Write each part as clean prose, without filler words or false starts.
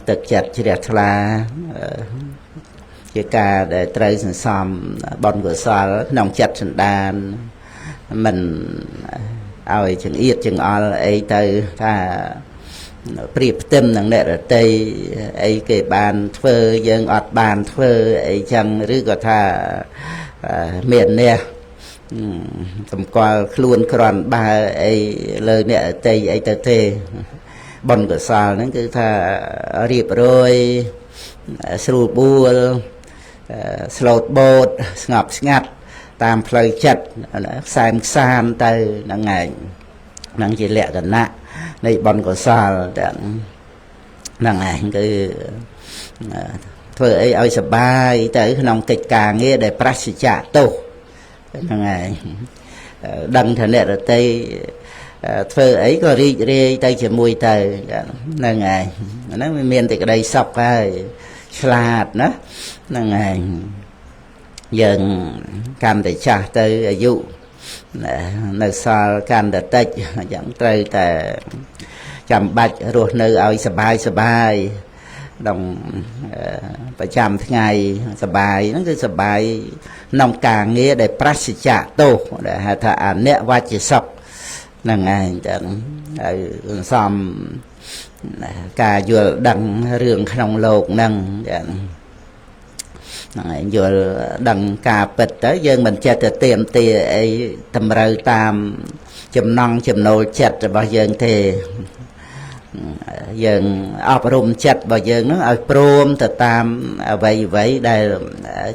ទឹកចិត្តជ្រះថ្លាជាការដែលត្រូវសន្សំបុណ្យកុសលក្នុងចិត្តសន្តានមិនឲ្យចង្អៀតចង្អល់អីទៅថាព្រៀបផ្ទឹមនឹងអ្នករតីអីគេបានធ្វើយើងអត់បានធ្វើអីចឹងឬក៏ថាមានអ្នកសម្គាល់ខ្លួនក្រាន់បើអីលើអ្នករតីអីទៅទេបុណ្យកុសលហ្នឹងគឺថារៀបរយស្រួលបួលស្លូតបូតស្ងប់ស្ងាត់តាមផ្លូវចិត្តខ្សែមខ្សានទៅហ្នឹងឯងហ្នឹងជាលក្ខណៈនៃបុណ្យកុសលហ្នឹងឯងគឺធ្វើអីឲ្យសបាយទៅក្នុងកិច្ចការងារដែលប្រសិជ្ជៈទោសហ្នឹងឯងដឹងថាអ្នករតីធ្វើអីក៏រីករាយទៅជាមួយទៅហ្នឹងឯងហ្នឹងវាមានតែក្តីសុខហើយឆ្លាតណាហ្នឹងឯងយើងកាន់តែចាស់ទៅអាយុនៅសល់កាន់តែតិចអញ្ចឹងត្រូវតែចាំបាច់រស់នៅឲ្យសបាយក្នុងប្រចាំថ្ងៃសបាយហ្នឹងគឺសបាយក្នុងការងារដែលប្រសិជ្ជៈទោសដែលហៅថាអនិវច្ចសុខហ្នឹងឯងចឹងហើយសំការយល់ដឹងរឿងក្នុងលោកហ្នឹងចឹងហ្នឹងឯងយល់ដឹងការពិតទៅយើងមិនចេះតែទៀមទាអីតម្រូវតាមចំណង់ចំណូលចិត្តរបស់យើងទេយើងអប់រំចិត្តរបស់យើងហ្នឹងឲ្យព្រមទៅតាមអ្វីដែល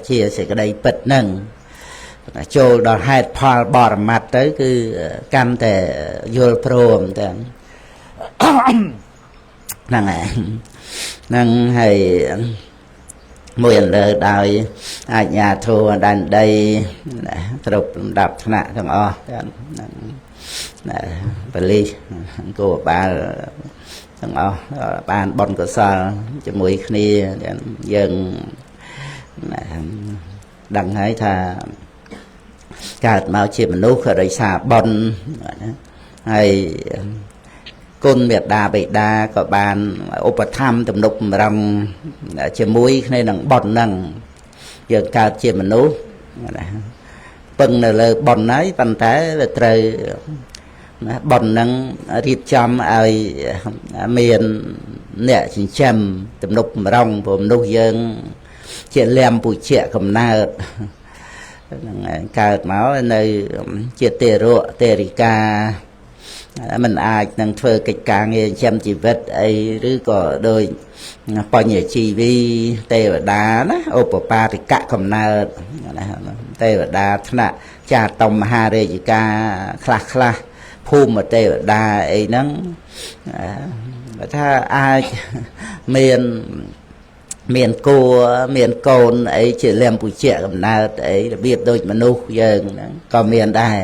ជាសេចក្តីពិតហ្នឹងចូលដល់ហេតុផលបរមត្តទៅគឺកាន់តែយល់ព្រមទាំងហ្នឹងហើយហ្នឹងហើយមួយអន្លើដោយអាជ្ញាធរដែនដីគ្រប់លំដាប់ថ្នាក់ទាំងអស់ហ្នឹងប៉ូលីសគោបាលទាំងអស់បានបុណ្យកុសលជាមួយគ្នាយើងដឹងហើយថាកើតមកជាមនុស្សក៏ដោយសារបុណ្យហើយគុណមេត្តាបិតាក៏បានឧបត្ថម្ភទំនុកបម្រុងជាមួយគ្នានឹងបុណ្យហ្នឹងយើងកើតជាមនុស្សពឹងនៅលើបុណ្យហើយប៉ុន្តែត្រូវបុណ្យហ្នឹងរៀបចំឲ្យមានអ្នកចិញ្ចឹមទំនុកបម្រុងព្រោះមនុស្សយើងជាលំពុជ្ជៈកំណើតហ្នឹងកើតមកនៅជាទេរៈទេរិកាមិនអាចនឹងធ្វើកិច្ចការងារចិញ្ចឹមជីវិតអីឬក៏ដោយបញ្ញជីវីទេវតាណាឧបបាតិកៈកំណើតណាទេវតាថ្នាក់ចាតុមហារាជការខ្លះភូមិទេវតាអីហ្នឹងបើថាអាចមានគួរមានកូនអីជាលំពុជ្ជៈកំណើតអីរបៀបដូចមនុស្សយើងហ្នឹងក៏មានដែរ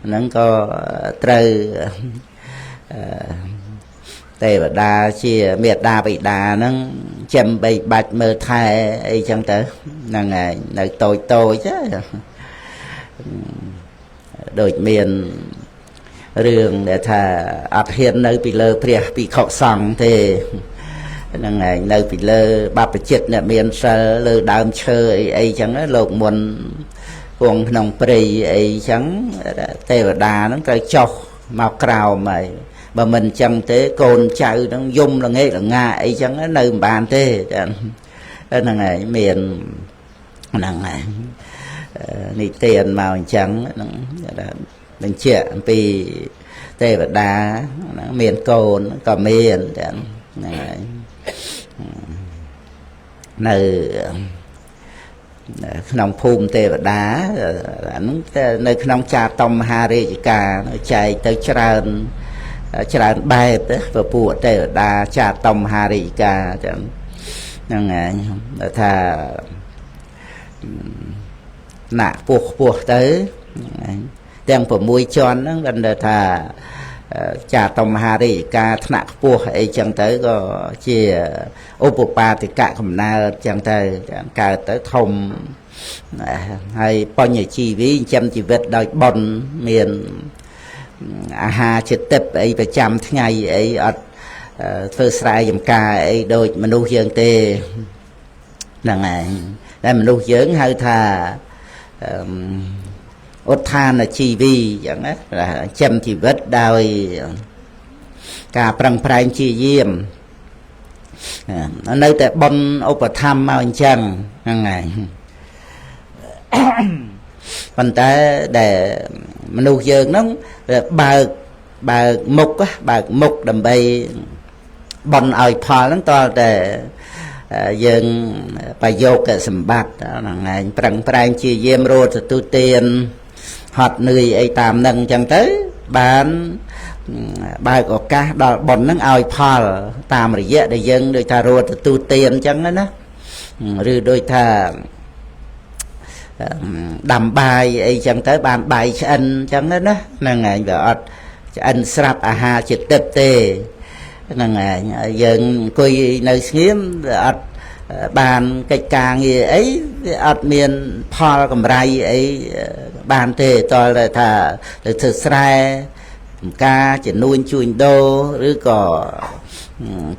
ហ្នឹងក៏ត្រូវទេវតាជាមេត្តាបិតាហ្នឹងចាំបីបាច់មើលថែអីចឹងទៅហ្នឹងហើយនៅតូចដូចមានរឿងដែលថាអត់ហ៊ាននៅពីលើព្រះភិក្ខុសង្ឃទេហ្នឹងហើយនៅពីលើបព្វជិតអ្នកមានសិលលើដើមឈើអីចឹងលោកមុនគង់ក្នុងព្រៃអីចឹងទេវតាហ្នឹងត្រូវចុះមកក្រោមហើយបើមិនចឹងទេកូនចៅហ្នឹងយំល្ងេកល្ងាអីចឹងនៅមិនបានទេហ្នឹងហើយមានហ្នឹងហើយនិទានមកអញ្ចឹងហ្នឹងបញ្ជាក់អំពីទេវតាមានកូនក៏មានចឹងហ្នឹងហើយនៅក្នុងភូមិទេវតាអានោះនៅក្នុងចាតុមហារាជការចែកទៅច្រើនបែបពពួកទេវតាចាតុមហារាជការចឹងហ្នឹងហើយថាណាក់ពោះទៅទាំង6ជាន់ហ្នឹងគាត់ថាចាតុមហារាជការថ្នាក់ខ្ពស់អីចឹងទៅក៏ជាឧបបាតិកៈកំណើតចឹងទៅកើតទៅធំហើយបញ្ញជីវីចិញ្ចឹមជីវិតដោយបុណ្យមានអាហារជាទឹកអីប្រចាំថ្ងៃអីអត់ ធ្វើស្រែចម្ការអីដូចមនុស្សយើងទេហ្នឹងហើយតែមនុស្សយើងហៅថាឧទ្ធានជីវីអញ្ចឹងណាចិញ្ចឹមជីវិតដោយការប្រឹងប្រែងជាយាមនៅតែបនឧបត្ថម្ភមកអញ្ចឹងហ្នឹងហើយប៉ុន្តែដែលមនុស្សយើងហ្នឹងបើកមុខដើម្បីបនឲ្យផលហ្នឹងតើតែយើងប្រយោគសម្បត្តិហ្នឹងឯងប្រឹងប្រែងជាយាមរត់ទទួលទានហត់នឿយអីតាមហ្នឹងអញ្ចឹងទៅបានបើកឱកាសដល់បុណ្យហ្នឹងឲ្យផលតាមរយៈដែលយើងដូចថារត់ទទួលទានអញ្ចឹងណាឬដូចថាដាំបាយអីចឹងទៅបានបាយឆ្អិនអញ្ចឹងណាហ្នឹងឯងវាអត់ឆ្អិនស្រាប់អាហារជាទឹកទេហ្នឹងឯងយើងអង្គុយនៅស្ងៀមអត់បានកិច្ចការងារអីវាអត់មានផលកម្រៃអីបានទេតើថាទៅធ្វើស្រែការជំនួញជួញដូរឬក៏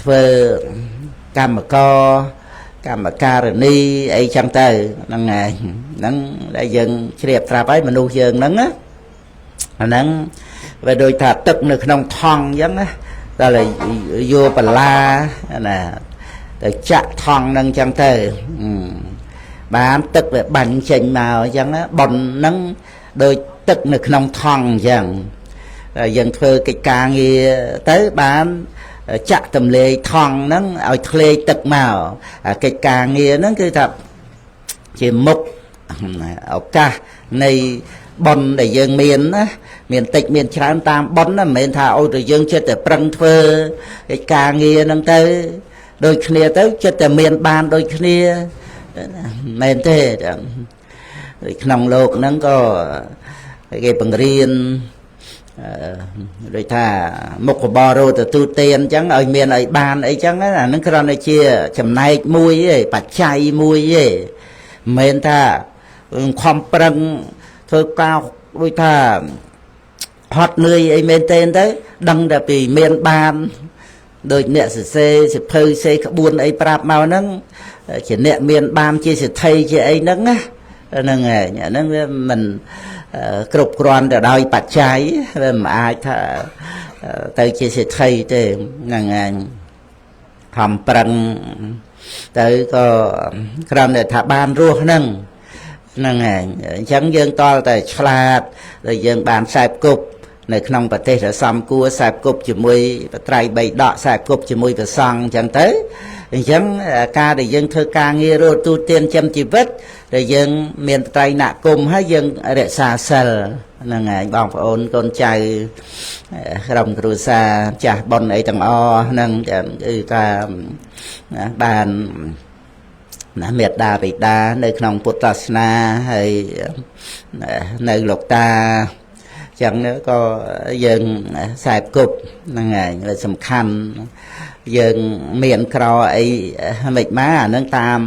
ធ្វើកម្មការនីអីចឹងទៅហ្នឹងឯងហ្នឹងដែលយើងជ្រាបត្រាប់ហើយមនុស្សយើងហ្នឹងណាអាហ្នឹងវាដូចថាទឹកនៅក្នុងថង់អញ្ចឹងណាដល់យកបន្លាណាទៅចាក់ថង់ហ្នឹងអញ្ចឹងទៅបានទឹកវាបាញ់ចេញមកអញ្ចឹងណាប៉ុនហ្នឹងដូចទឹកនៅក្នុងថង់អញ្ចឹងយើងធ្វើកិច្ចការងារទៅបានចាក់ទម្លាយថង់ហ្នឹងឲ្យធ្លាយទឹកមកកិច្ចការងារហ្នឹងគឺថាជាមុខឱកាសនៃបុណ្យដែលយើងមានណាមានតិចមានច្រើនតាមបុណ្យណាមិនមែនថាឲ្យតែយើងចិត្តតែប្រឹងធ្វើកិច្ចការងារហ្នឹងទៅដូចគ្នាទៅចិត្តតែមានបានដូចគ្នាមិនមែនទេក្នុងโลกហ្នឹងក៏គេបង្រៀនដូចថាមុខរបររទៅទូទានអញ្ចឹងឲ្យមានឲ្យបានអីចឹងអាហ្នឹងគ្រាន់តែជាចំណែកមួយទេបច្ច័យមួយទេមិនមែនថាខំប្រឹងធ្វើការដូចថាហត់នឿយអីមែនទេទៅដឹងតែពីមានបានដូចអ្នកសរសេរសិភៅសេក្បួនអីប្រាប់មកហ្នឹងជាអ្នកមានបានជាសិទ្ធិជាអីហ្នឹងណាហ្នឹងឯងអាហ្នឹងវាមិនគ្រប់គ្រាន់ទៅដោយបច្ច័យវាមិនអាចថាទៅជាសិទ្ធិទេហ្នឹងឯងខំប្រឹងទៅក៏គ្រាន់តែថាបានរស់ហ្នឹងហ្នឹងឯងអញ្ចឹងយើងតល់តែឆ្លាតដែលយើងបានខ្សែគប់នៅក្នុងប្រទេសដែលសំគួរខ្សែគប់ជាមួយបត្រៃបីដកខ្សែគប់ជាមួយព្រះសង្ឃអញ្ចឹងទៅអញ្ចឹងការដែលយើងធ្វើការងាររត់ទូទានចិញ្ចឹមជីវិតដែលយើងមានត្រៃណគុំហើយយើងរក្សាសិលហ្នឹងឯងបងប្អូនកូនចៅក្រុមគ្រួសារចាស់បុណ្យអីទាំងអស់ហ្នឹងគឺថាបានមេត្តាបិតានៅក្នុងពុទ្ធសាសនាហើយនៅលោកតាចឹងក៏យើងខ្សែគប់ហ្នឹងឯងវាសំខាន់យើងមានក្រអីមិនមកអានឹងតាម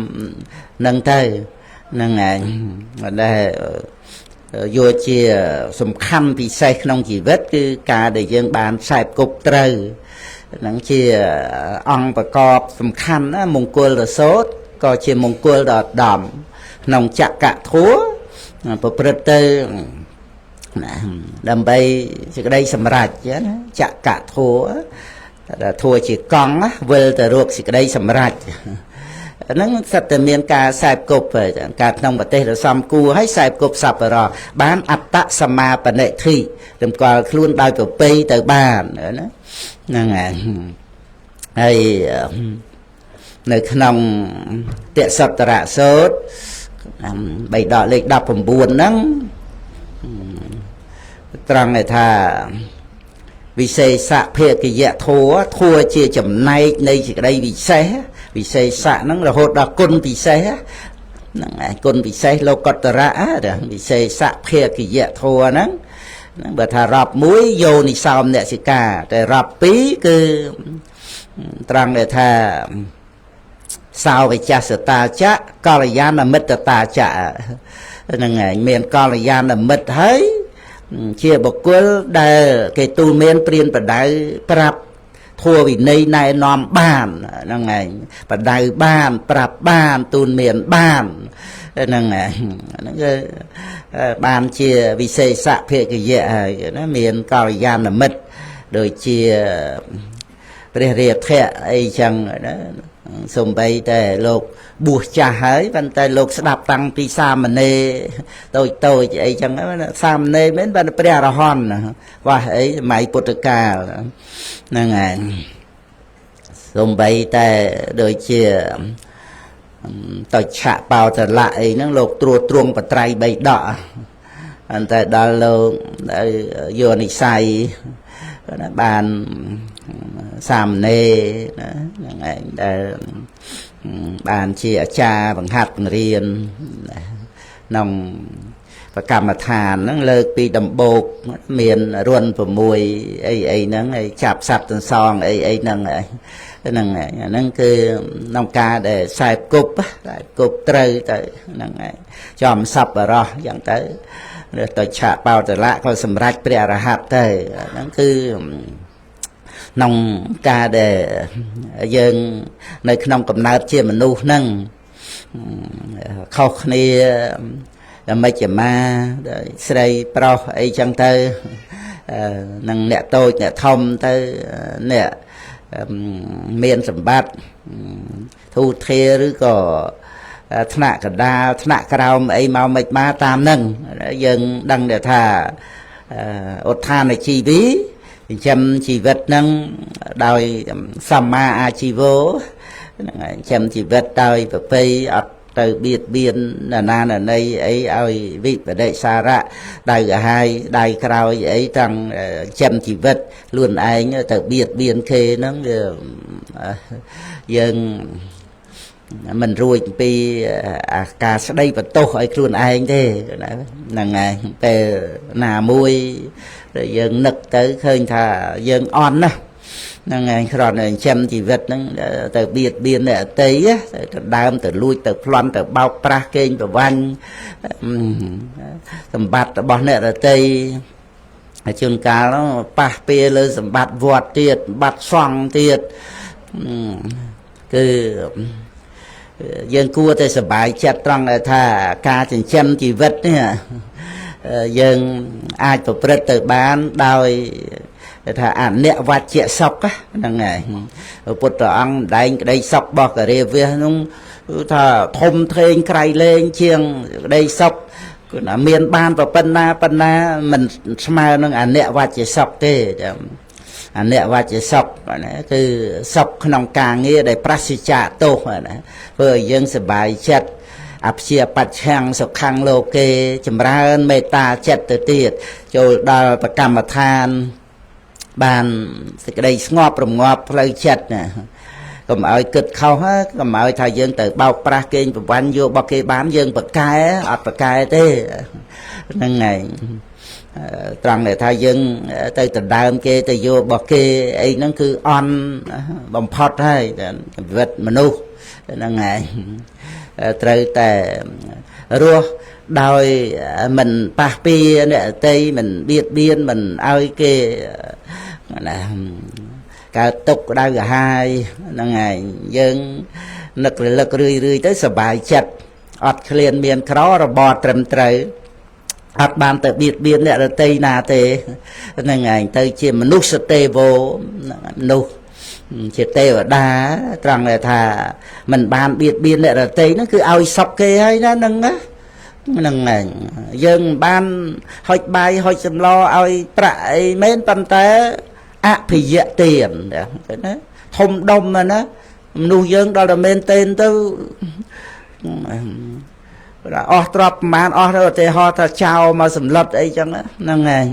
នឹងទៅហ្នឹងឯងដែលយកជាសំខាន់ពិសេសក្នុងជីវិតគឺការដែលយើងបានខ្សែគប់ត្រូវហ្នឹងជាអង្គប្រកបសំខាន់ណាមង្គលរសោតក៏ជាមង្គលដ៏ឧត្តមក្នុងចក្រធម៌ប្រព្រឹត្តទៅដើម្បីសេចក្តីសម្រេចណាចក្រធម៌ធัวជាកង់វិលទៅរកសេចក្តីសម្រេចហ្នឹងសិតតែមានការខ្សែគប់ការក្នុងប្រទេសរសំគួរឲ្យខ្សែគប់សប្បុរសបានអត្តសមាបនិធិតម្កល់ខ្លួនដោយប្រពៃទៅបានណាហ្នឹងហើយនៅក្នុងទស្សតរៈសូត្របៃដកលេខ19ហ្នឹងត្រង់ថាវិសេសភាគយៈធัวជាចំណែកនៃសេចក្តីវិសេសវិសេសៈហ្នឹងរហូតដល់គុណពិសេសហ្នឹងគុណពិសេសលោកតរៈវិសេសភាគយៈធัวហ្នឹងបើថារាប់1យោនិសោមនសិកាតែរាប់2គឺត្រង់ដែលថាសោវិចាសតាចៈកល្យាណមិត្តតាចៈហ្នឹងហើយមានកល្យាណមិត្តហើយជាបុគ្គលដែលគេទូលមានព្រានប្រដៅប្រាប់ធ ធัวវិន័យណែនាំបានហ្នឹងឯងបដៅបានប្រាប់បានទូនមានបានហ្នឹងឯងហ្នឹងគឺបានជាវិសេសភគយៈហើយណាមានកល្យាណមិត្តដូចជាព្រះរាធៈអីចឹងណាសំបីតែលោកបួសចាស់ហើយប៉ុន្តែលោកស្ដាប់តាំងពីសាមណេរតូចអីចឹងសាមណេរមិនបានព្រះអរហន្តវ៉ាស់អីសម័យពុទ្ធកាលហ្នឹងឯងសំបីតែដូចជាតច្ឆបោតលៈអីហ្នឹងលោកត្រួតត្រងបត្រៃបីដកអន្តែដល់លោកយោនិស័យបានសាមណេរណាហ្នឹងឯងដែលបានជាអាចារ្យបង្ហាត់បង្រៀនក្នុងប្រកម្មដ្ឋានហ្នឹងលើកពីដំបូកមានរុន6អីហ្នឹងហើយចាប់សัตว์ទាំងសងអីហ្នឹងហ្នឹងគឺក្នុងការដែលខ្សែគប់ត្រូវទៅហ្នឹងហើយចំសប្បុរសអញ្ចឹងទៅទៅឆាបោតលៈក៏សម្រេចព្រះអរហន្តទៅហ្នឹងគឺក្នុងការដែលយើងនៅក្នុងកំណើតជាមនុស្សហ្នឹងខុសគ្នាមិនជាមាស្រីប្រុសអីចឹងទៅនឹងអ្នកតូចអ្នកធំទៅអ្នកមានសម្បត្តិធូធាឬក៏ថ្នាក់កណ្ដាលថ្នាក់ក្រោមអីមកមិនមកតាមហ្នឹងយើងដឹងថាឧទ្ធានជីវីចិញ្ចឹមជីវិតហ្នឹងដោយសម្មាអាជីវោហ្នឹងហើយចិញ្ចឹមជីវិតដោយប្រពៃអត់ទៅបៀតបៀនណាណីអីឲ្យវិបដិសារៈដៅកាហាយដៃក្រោយអីទាំងចិញ្ចឹមជីវិតខ្លួនឯងទៅបៀតបៀនគេហ្នឹងវាយើងមិនរួចពីការស្ដីបន្ទោសឲ្យខ្លួនឯងទេហ្នឹងហើយពេលណាមួយយើងនឹកទៅឃើញថាយើងអន់ណាហ្នឹងឯងគ្រាន់តែចិញ្ចឹមជីវិតហ្នឹងទៅបៀតបៀនអ្នកអតីទៅដើមទៅលួចទៅប្លន់ទៅបោកប្រាស់កេងប្រវ័ញ្ចសម្បត្តិរបស់អ្នកអតីជួនកាលប៉ះពាលលើសម្បត្តិវត្តទៀតបាត់សង្ឃទៀតគឺយើងគួរតែសប្បាយចិត្តត្រង់ថាការចិញ្ចឹមជីវិតនេះយើងអាចប្រព្រឹត្តទៅបានដោយថាអនិវច្ចៈសុខហ្នឹងហើយពុទ្ធអង្គម្ដែងក្តីសុខរបស់ករាវាសនោះគឺថាធំធេងក្រៃលែងជាងក្តីសុខគឺថាមានបានប៉ុណ្ណាមិនស្មើនឹងអនិវច្ចៈសុខទេអនិវច្ចៈសុខណាគឺសុខក្នុងការងារដែលប្រសិជ្ជៈទោសណាធ្វើឲ្យយើងសប្បាយចិត្តអព្យាបច្ឆੰសុខੰលោកេចម្រើនមេត្តាចិត្តទៅទៀតចូលដល់ប្រកម្មដ្ឋានបានសេចក្តីស្ងប់រងាប់ផ្លូវចិត្តណាកុំឲ្យគិតខុសកុំឲ្យថាយើងទៅបោកប្រាស់កេងប្រវ័ញ្ចយករបស់គេបានយើងប្រកែអត់ប្រកែទេហ្នឹងហើយត្រង់ដែលថាយើងទៅដណ្ដើមគេទៅយករបស់គេអីហ្នឹងគឺអន់បំផុតហើយជីវិតមនុស្សហ្នឹងហើយត្រូវតែរស់ដោយមិនប៉ះពាល់អ្នកអតីមិនបៀតបៀនមិនឲ្យគេណាកើតទុកក្តៅក្រហាយហ្នឹងហើយយើងនឹករលឹករឿយទៅសប្បាយចិត្តអត់ឃ្លានមានក្ររបត់ត្រឹមត្រូវអត់បានទៅបៀតបៀនអ្នករតីណាទេហ្នឹងឯងទៅជាមនុស្សទេវោមនុស្សជាទេវតាត្រង់ដែលថាមិនបានបៀតបៀនអ្នករតីហ្នឹងគឺឲ្យសុខគេហើយណាហ្នឹងណាហ្នឹងឯងយើងបានហុចបាយហុចសម្លឲ្យប្រាក់អីមែនប៉ុន្តែអភិយៈទានណាធំដុំណាមនុស្សយើងដល់តែមែនទេទៅអស់ទ្រព្យប្រមាណអស់ទៅឧទាហរណ៍ថាចោលមកសម្លុតអីចឹងហ្នឹងឯង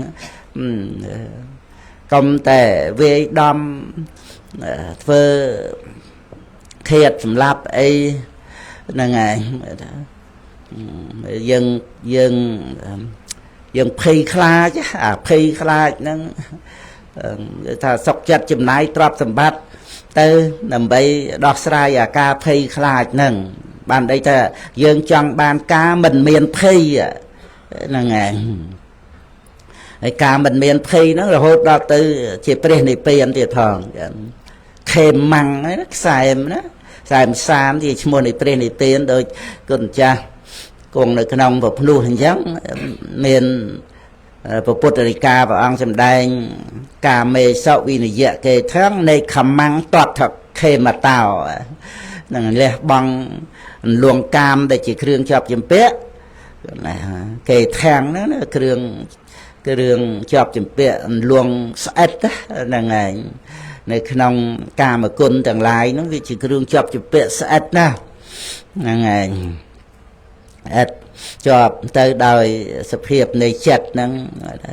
កុំតែវាយដំធ្វើឃាតសម្លាប់អីហ្នឹងឯងយើងភ័យខ្លាចអាភ័យខ្លាចហ្នឹងថាសុខចិត្តចំណាយទ្រព្យសម្បត្តិទៅដើម្បីដោះស្រាយអាការភ័យខ្លាចហ្នឹងបានន័យថាយើងចង់បានការមិនមានភ័យហ្នឹងឯងហើយការមិនមានភ័យហ្នឹងរហូតដល់ទៅជាព្រះនិព្វានទៀតផង ខេម៉ាំងណាខ្សែមណាខ្សែមសាមទីឈ្មោះនៃព្រះនិព្វានដោយគុណចាស់គង់នៅក្នុងប្រភ្នោះអញ្ចឹងមានព្រះពុទ្ធរិកាព្រះអង្គសម្ដែងកាមេសវិនិយៈកេថាំងនៃខមាំងតតខេមតោនឹងលះបង់លួងកាមដែលជាគ្រឿងជាប់ជំពាក់ណាកេថាំងហ្នឹងគ្រឿងជាប់ជំពាក់លួងស្អិតហ្នឹងឯងនៅក្នុងកាមគុណទាំងឡាយហ្នឹងវាជាគ្រឿងជាប់ជំពាក់ស្អិតណាហ្នឹងឯងអិតជាប់ទៅដោយសភាពនៃចិត្តហ្នឹង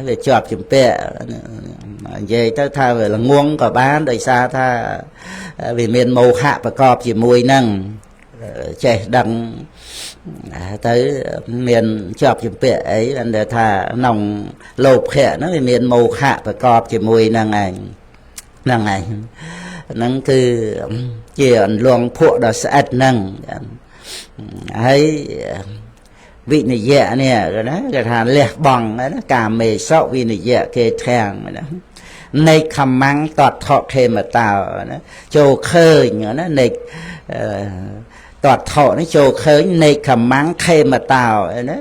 វាជាប់ជំពាក់និយាយទៅថាវាល្ងងក៏បានដោយសារថាវាមានមោហៈប្រកបជាមួយហ្នឹងចេះដឹងទៅមានជាប់ជំពាក់អីដែលថាក្នុងលោភៈហ្នឹងវាមានមោហៈប្រកបជាមួយហ្នឹងឯងហ្នឹងឯងហ្នឹងគឺជាអន្លងភក់ដ៏ស្អិតហ្នឹងហើយវិនិយៈនេះណាគេថាលះបង់ណាកាមេសោវិនិយៈគេធាំងណានៃខមាំងតតខេមតោណាចូលឃើញណានៃតតថនេះចូលឃើញនៃខមាំងខេមតោណា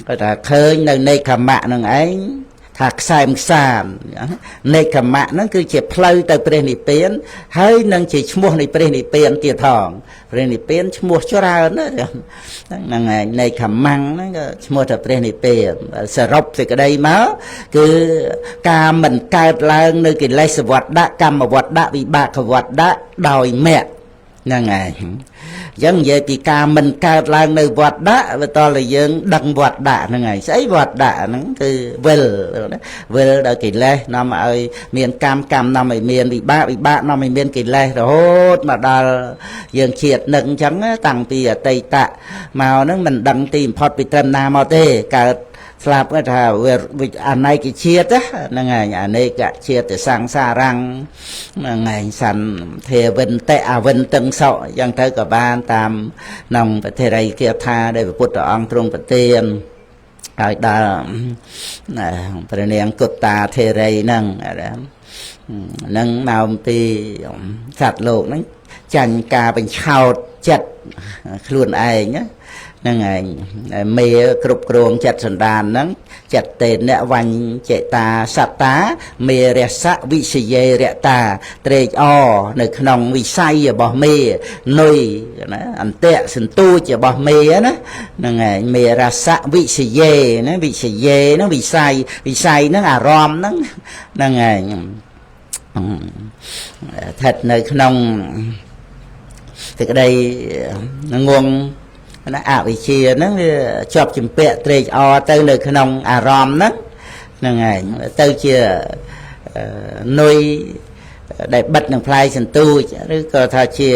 គាត់ថាឃើញនៅនៃខមៈនឹងឯងថាខ្សែមខ្សាមនៃខមៈហ្នឹងគឺជាផ្លូវទៅព្រះនិព្វានហើយនឹងជាឈ្មោះនៃព្រះនិព្វានទៀតផងព្រះនិព្វានឈ្មោះច្រើនណាហ្នឹងឯងនៃខមៈហ្នឹងក៏ឈ្មោះថាព្រះនិព្វានសរុបសេចក្តីមកគឺការមិនកើតឡើងនៅកិលេសវត្តៈកម្មវត្តៈវិបាកវត្តៈដោយមគ្គហ្នឹងឯងអញ្ចឹងនិយាយពីការមិនកើតឡើងនៅវត្តៈវាតតែយើងដឹងវត្តៈហ្នឹងឯងស្អីវត្តៈហ្នឹងគឺវិលដល់កិលេសនាំឲ្យមានកម្មនាំឲ្យមានវិបាកនាំឲ្យមានកិលេសរហូតមកដល់យើងជាតិនឹងអញ្ចឹងតាំងពីអតីតមកហ្នឹងមិនដឹងទីបំផុតពីត្រឹមណាមកទេកើតស្លាប់គេថាវាអនេកជាតិហ្នឹងឯងអនេកជាតិសង្សារាំងហ្នឹងឯងសន្ធាវិនតិអវិនតឹងសក់អញ្ចឹងទៅក៏បានតាមក្នុងពធិរិយគាថាដែលព្រះពុទ្ធអង្គទ្រង់ប្រទានហើយដល់ព្រះនាងគុត្តាធេរីហ្នឹងមកអំពីសត្វលោកហ្នឹងចាញ់ការបញ្ឆោតចិត្តខ្លួនឯងណាហ្នឹងឯងមេគ្រប់គ្រងចិត្តសន្តានហ្នឹងចិត្តតេនវញ្ចេតាសត្តាមេរសៈវិសយេរតាត្រេកអរនៅក្នុងវិស័យរបស់មេនុយណាអន្តៈសន្ទូចរបស់មេណាហ្នឹងឯងមេរសៈវិសយេណាវិសយេហ្នឹងវិស័យហ្នឹងអារម្មណ៍ហ្នឹងឯងស្ថិតនៅក្នុងសេចក្តីងងណាអវិជ្ជាហ្នឹងវាជាប់ជំពាក់ត្រេកអរទៅនៅក្នុងអារម្មណ៍ហ្នឹងឯងទៅជានុយដែលបិទនឹងផ្លែសន្ទូចឬក៏ថាជា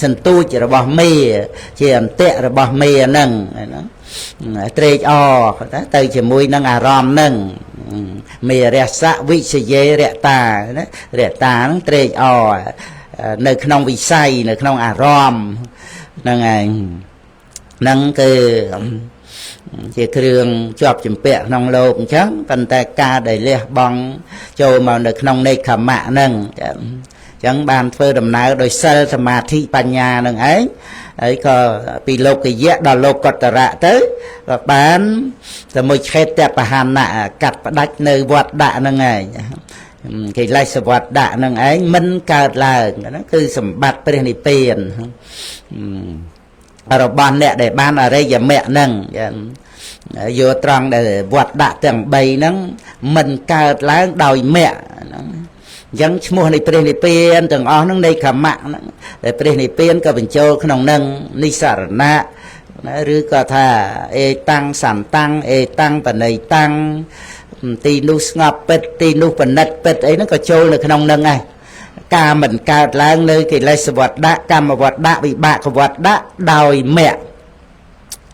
សន្ទូចរបស់មេជាអន្តៈរបស់មេហ្នឹងត្រេកអរទៅជាមួយនឹងអារម្មណ៍ហ្នឹងមេរសៈវិសយេរតាណារតាហ្នឹងត្រេកអរនៅក្នុងវិស័យនៅក្នុងអារម្មណ៍ហ្នឹងឯងហ្នឹងគឺជាគ្រឿងជាប់ជំពាក់ក្នុងលោកអញ្ចឹងប៉ុន្តែការដែលលះបង់ចូលមកនៅក្នុងនេក្ខមៈហ្នឹងអញ្ចឹងបានធ្វើដំណើរដោយសិលសមាធិបញ្ញាហ្នឹងឯងហើយក៏ពីលោកយៈដល់លោកកតរៈទៅក៏បានតែមួយឆេតបហនៈកាត់ផ្ដាច់នៅវត្តដាក់ហ្នឹងឯងកិលេសវត្តដាក់ហ្នឹងឯងមិនកើតឡើងហ្នឹងគឺសម្បត្តិព្រះនិព្វានរបស់អ្នកដែលបានអរិយមគ្គហ្នឹងយកត្រង់ដែលវត្តដាក់ទាំង3ហ្នឹងមិនកើតឡើងដោយមគ្គហ្នឹងអញ្ចឹងឈ្មោះនៃព្រះនិព្វានទាំងអស់ហ្នឹងនៃខមៈហ្នឹងដែលព្រះនិព្វានក៏បញ្ចូលក្នុងហ្នឹងនិសរណៈឬក៏ថាអេតាំងសន្តាំងអេតាំងបណៃតាំងទីនោះស្ងប់ពិតទីនោះបណិតពិតអីហ្នឹងក៏ចូលនៅក្នុងហ្នឹងដែរការមិនកើតឡើងនៅកិលេសវត្តៈកម្មវត្តៈវិបាកវត្តៈដោយមគ្គ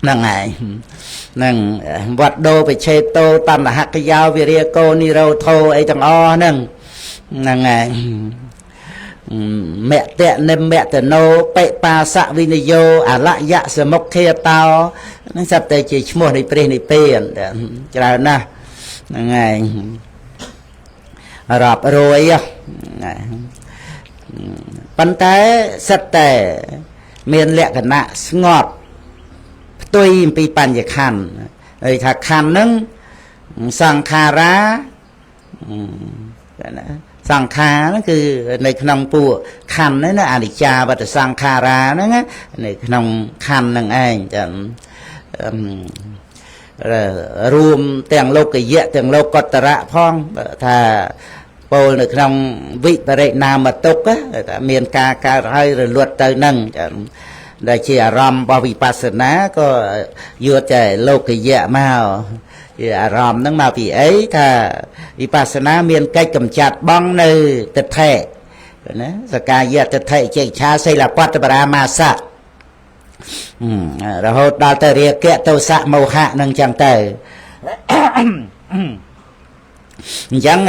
ហ្នឹងហើយហ្នឹងវត្តដោបិឆេតោតណ្ហកយោវិរិយកោនិរោធោអីទាំងអស់ហ្នឹងហ្នឹងហើយមគ្គតនិមគ្គតនោបិបាសៈវិនិយោអលយៈសមុខេតោហ្នឹងសត្វតែជាឈ្មោះនៃព្រះនិព្វានច្រើនណាស់ហ្នឹងហើយរាប់រយ ប៉ុន្តែសិតតែមានលក្ខណៈស្ងប់ផ្ទុយអំពីបញ្ញខណ្ឌហើយថាខណ្ឌហ្នឹងសង្ខារាសង្ខារហ្នឹងគឺនៅក្នុងពួកខណ្ឌហ្នឹងណាអនិច្ចាវត្តសង្ខារាហ្នឹងនៅក្នុងខណ្ឌហ្នឹងឯងចឹងរួមទាំងលោកយៈទាំងលោកកតរៈផងថាពោលនៅក្នុងវិបរិណាមតុកថាមានការកើតហើយរលត់ទៅនឹងដែលជាអារម្មណ៍របស់វិបស្សនាក៏យកតែលោកយៈមកជាអារម្មណ៍ហ្នឹងមកពីអីថាវិបស្សនាមានកិច្ចកម្ចាត់បងនៅទិដ្ឋិណាសកាយៈទិដ្ឋិចេកឆាសីលបត្តបរាមាសៈរហូតដល់ទៅរាគៈទោសៈមោហៈនឹងចឹងទៅអញ្ចឹង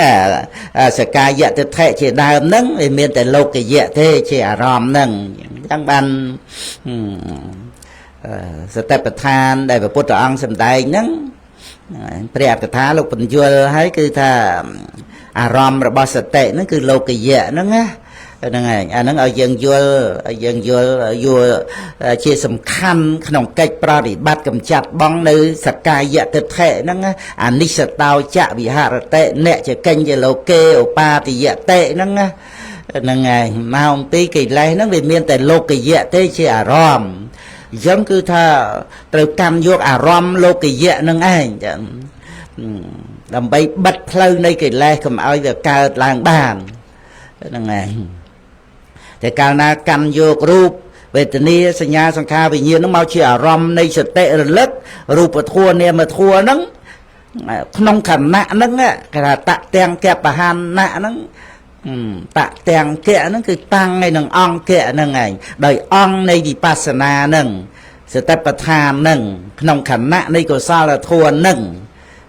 សកាយៈទិដ្ឋិជាដើមហ្នឹងវាមានតែលោកយៈទេជាអារម្មណ៍ហ្នឹងអញ្ចឹងបានសតិប្បដ្ឋានដែលព្រះពុទ្ធអង្គសម្ដែងហ្នឹងព្រះអត្តកថាលោកបញ្យល់ហើយគឺថាអារម្មណ៍របស់សតិហ្នឹងគឺលោកយៈហ្នឹងណាហ្នឹងហើយអាហ្នឹងឲ្យយើងយល់យល់ជាសំខាន់ក្នុងកិច្ចប្រតិបត្តិកម្ចាត់បងនៅសកាយៈទិដ្ឋិហ្នឹងអនិស្សតោចៈវិហរតិអ្នកចកិញ្ញលោកេឧបាទិយតិហ្នឹងហ្នឹងហើយមកអំពីកិលេសហ្នឹងវាមានតែលោកយៈទេជាអារម្មណ៍អញ្ចឹងគឺថាត្រូវកម្មយកអារម្មណ៍លោកយៈនឹងឯងចឹងដើម្បីបិទផ្លូវនៃកិលេសកុំឲ្យវាកើតឡើងបានហ្នឹងឯងតែកាលណាកម្មយករូបវេទនាសញ្ញាសង្ខារវិញ្ញាណនឹងមកជាអារម្មណ៍នៃសតិរលឹករូបធម៌នាមធម៌ហ្នឹងក្នុងខណៈហ្នឹងគេថាតទាំងកបហានៈហ្នឹងតទាំងកៈហ្នឹងគឺតាំងឯនឹងអង្គៈហ្នឹងឯងដោយអង្គនៃវិបស្សនាហ្នឹងសតិប្បដ្ឋានហ្នឹងក្នុងខណៈនៃកុសលធម៌ហ្នឹង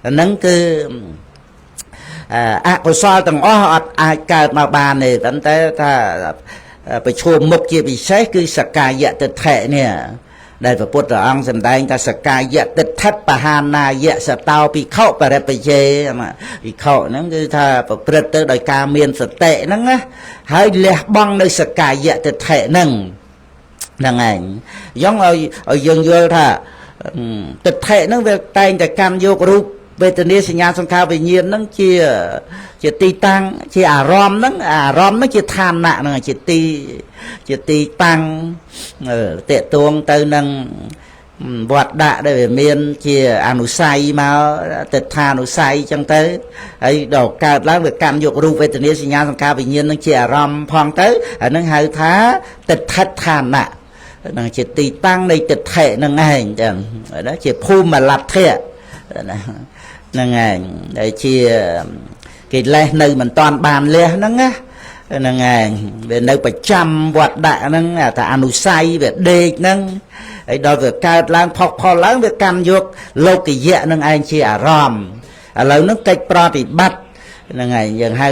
ហ្នឹងគឺអកុសលទាំងអស់អត់អាចកើតមកបានទេប៉ុន្តែថាប្រឈមមុខជាពិសេសគឺសកាយៈទិដ្ឋិនេះដែលព្រះពុទ្ធអង្គសម្ដែងថាសកាយៈទិដ្ឋិបហានាយៈសតោភិក្ខុបរិបយេភិក្ខុហ្នឹងគឺថាប្រព្រឹត្តទៅដោយការមានសតិហ្នឹងណាហើយលះបង់នៅសកាយៈទិដ្ឋិហ្នឹងហ្នឹងឯងអញ្ចឹងឲ្យយើងយល់ថាទិដ្ឋិហ្នឹងវាតែងតែកម្មយករូបវេទនាសញ្ញាសង្ខារវិញ្ញាណហ្នឹងជាទីតាំងជាអារម្មណ៍ហ្នឹងហ្នឹងជាឋានៈហ្នឹងជាទីតាំងតេតួងទៅនឹងវត្តដាក់ដែលវាមានជាអនុស័យមកទិដ្ឋានុស័យចឹងទៅហើយដល់កើតឡើងវាកម្មយករូបវេទនាសញ្ញាសង្ខារវិញ្ញាណហ្នឹងជាអារម្មណ៍ផងទៅអាហ្នឹងហៅថាទិដ្ឋិឋានៈហ្នឹងជាទីតាំងនៃទិដ្ឋិហ្នឹងឯងចឹងណាជាភូមិលទ្ធៈណាហ្នឹងឯងដែលជាកិលេសនៅមិនតាន់បានលះហ្នឹងណាហ្នឹងឯងវានៅប្រចាំវត្តដាក់ហ្នឹងថាអនុស័យវាដេកហ្នឹងហើយដល់វាកើតឡើងផុសផលឡើងវាកម្មយកលោកយៈហ្នឹងឯងជាអារម្មណ៍ឥឡូវហ្នឹងកិច្ចប្រតិបត្តិហ្នឹងឯងយើងហៅ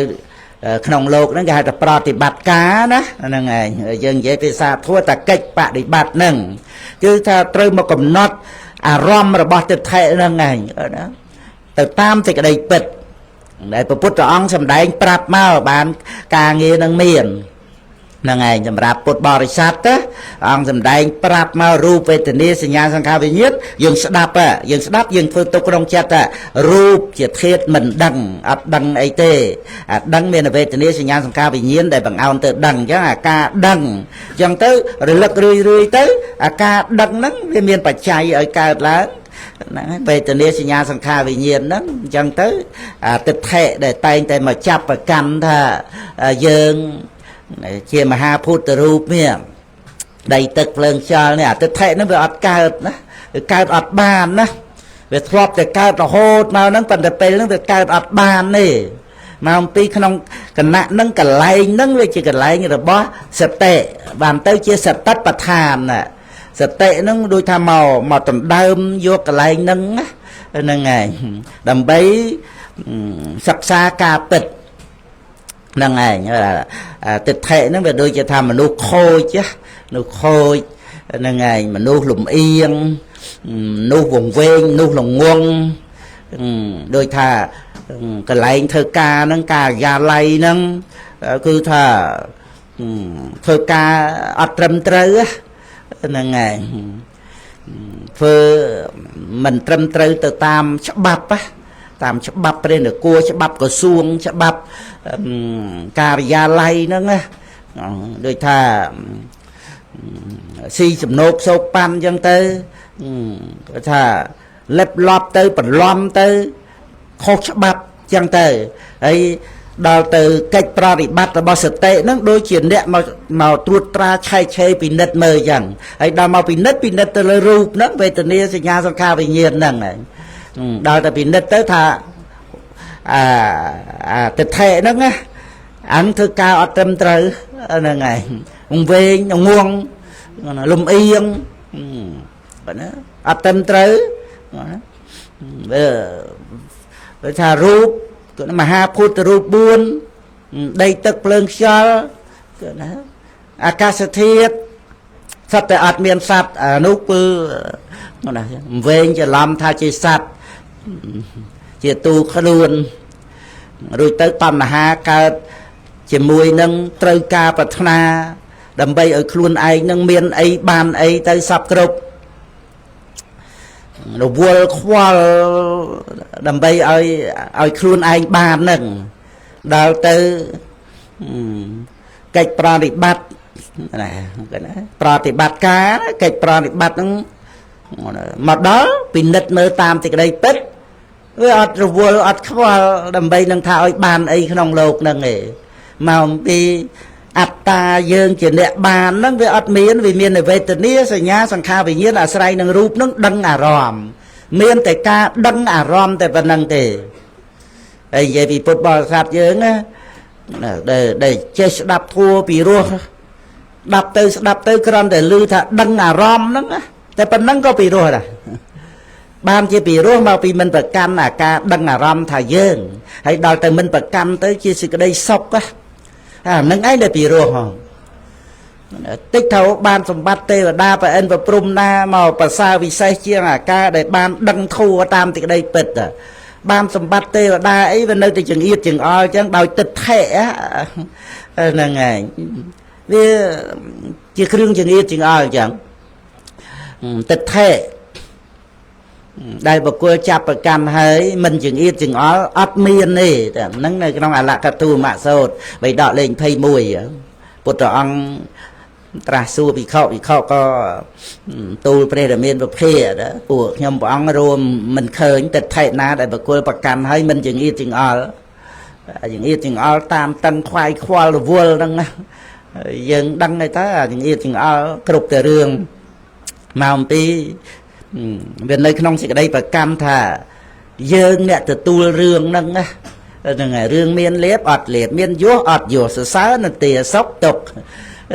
ក្នុងលោកហ្នឹងគេហៅថាប្រតិបត្តិការណាហ្នឹងឯងយើងនិយាយភាសាធម៌ថាកិច្ចបដិបត្តិហ្នឹងគឺថាត្រូវមកកំណត់អារម្មណ៍របស់ទិដ្ឋិហ្នឹងឯងណាទៅតាមសេចក្តីពិតដែលព្រះពុទ្ធអង្គសម្ដែងប្រាប់មកបានការងារនឹងមានហ្នឹងឯងសម្រាប់ពុទ្ធបរិស័ទអង្គសម្ដែងប្រាប់មករូបវេទនាសញ្ញាសង្ខារវិញ្ញាណយើងស្ដាប់យើងធ្វើទុកក្នុងចិត្តថារូបជាធាតុមិនដឹងអត់ដឹងអីទេអាដឹងមានវេទនាសញ្ញាសង្ខារវិញ្ញាណដែលបង្អោនទៅដឹងអញ្ចឹងអាការដឹងអញ្ចឹងទៅរលឹករឿយទៅអាការដឹងហ្នឹងវាមានបច្ច័យឲ្យកើតឡើងហ្នឹងវេទនាសញ្ញាសង្ខារវិញ្ញាណហ្នឹងអញ្ចឹងទៅទិដ្ឋិដែលតែងតែមកចាប់ប្រកាន់ថាយើងជាមហាភូតរូបនេះដីទឹកភ្លើងខ្យល់នេះទិដ្ឋិហ្នឹងវាអត់កើតណាវាកើតអត់បានណាវាធ្លាប់តែកើតរហូតមកហ្នឹងប៉ុន្តែពេលហ្នឹងវាកើតអត់បានទេមកអំពីក្នុងគណៈហ្នឹងកន្លែងហ្នឹងវាជាកន្លែងរបស់សតិបានទៅជាសតិប្បដ្ឋានណាសតិហ្នឹងដូចថាមកដណ្ដើមយកកន្លែងហ្នឹងហ្នឹងឯងដើម្បីសិក្សាការពិតហ្នឹងឯងទិដ្ឋិហ្នឹងវាដូចជាថាមនុស្សខូចហ្នឹងឯងមនុស្សលំអៀងមនុស្សវង្វេងមនុស្សល្ងងដូចថាកន្លែងធ្វើការហ្នឹងការិយាល័យហ្នឹងគឺថា ធ្វើការអត់ត្រឹមត្រូវហ្នឹងហើយធ្វើមិនត្រឹមត្រូវទៅតាមច្បាប់តាមច្បាប់ព្រះនគរច្បាប់ក្រសួងច្បាប់ការិយាល័យហ្នឹងណាដូចថាស៊ីចំណោកសោកប៉ាន់អញ្ចឹងទៅគាត់ថាលេបឡប់ទៅបន្លំទៅខុសច្បាប់អញ្ចឹងទៅហើយដល់ទៅកិច្ចប្រតិបត្តិរបស់សតិហ្នឹងដូចជាអ្នកមកត្រួតត្រាឆែកឆេរពិនិត្យមើលអញ្ចឹងហើយដល់មកពិនិត្យទៅលើរូបហ្នឹងវេទនាសញ្ញាសង្ខារវិញ្ញាណហ្នឹងហើយដល់ទៅពិនិត្យទៅថាទិដ្ឋិហ្នឹងណាអញធ្វើការអត់ត្រឹមត្រូវហ្នឹងហើយវែងងងលំអៀងបាទណាអត់ត្រឹមត្រូវវាថារូបមហាភូតរូប4ដីទឹកភ្លើងខ្យល់ណាអាកាសធាតុសត្វតែអត់មានសត្វនោះគឺណាវែងច្រឡំថាជាសត្វជាទូខ្លួនរួចទៅតណ្ហាកើតជាមួយនឹងត្រូវការប្រាថ្នាដើម្បីឲ្យខ្លួនឯងនឹងមានអីបានអីទៅសពគ្រប់រវល់ខ្វល់ដើម្បីឲ្យខ្លួនឯងបាននឹងដល់ទៅកិច្ចប្រតិបត្តិណាប្រតិបត្តិការកិច្ចប្រតិបត្តិហ្នឹងមកដល់ពិនិត្យមើលតាមទីក្តីពិតវាអត់រវល់អត់ខ្វល់ដើម្បីនឹងថាឲ្យបានអីក្នុងលោកហ្នឹងឯងមកអំពីអត្តាយើងជាអ្នកបានហ្នឹងវាអត់មានវាមានវេទនាសញ្ញាសង្ខារវិញ្ញាណអាស្រ័យនឹងរូបហ្នឹងដឹងអារម្មណ៍មានតែការដឹងអារម្មណ៍តែប៉ុណ្្នឹងទេហើយនិយាយពីពុទ្ធបរិស័ទយើងណាដែលចេះស្ដាប់ធัวពីរោះស្ដាប់ទៅគ្រាន់តែឮថាដឹងអារម្មណ៍ហ្នឹងតែប៉ុណ្្នឹងក៏ពីរោះដែរបានជាពីរោះមកពីមិនប្រកាន់អាការដឹងអារម្មណ៍ថាយើងហើយដល់ទៅមិនប្រកាន់ទៅជាសេចក្តីសុខអានឹងឯងដែលពីរោះហ៎តិចទៅបានសម្បត្តិទេវតាប្រអិនប្រព្រំណាមកប្រសើរវិសេសជាងអាការដែលបានដឹងធัวតាមទីក្តីពិតបានសម្បត្តិទេវតាអីវានៅតែចង្អៀតចង្អល់ចឹងដោយទិដ្ឋិហ្នឹងឯងវាជាគ្រឿងចង្អៀតចង្អល់ចឹងទិដ្ឋិដែលបុគ្គលចាប់ប្រកាន់ហើយមិនចង្អៀតចង្អល់អត់មានទេតែហ្នឹងនៅក្នុងអលកទូមសោតបៃដកលេខ21ពុទ្ធអង្គត្រាស់សួរភិក្ខុក៏ទូលព្រះរាមាប្រភេទពួកខ្ញុំព្រះអង្គរួមមិនឃើញទិដ្ឋិណាដែលបុគ្គលប្រកាន់ហើយមិនចង្អៀតចង្អល់តាមតឹងខ្វាយខ្វល់រវល់ហ្នឹងណាយើងដឹងហើយតើចង្អៀតចង្អល់គ្រប់តែរឿងមកអំពីវានៅក្នុងសេចក្តីប្រកម្មថាយើងអ្នកទទួលរឿងហ្នឹងណាហ្នឹងហើយរឿងមានលៀបអត់លៀបមានយសអត់យសសរសើរនទាសុខទុក្ខ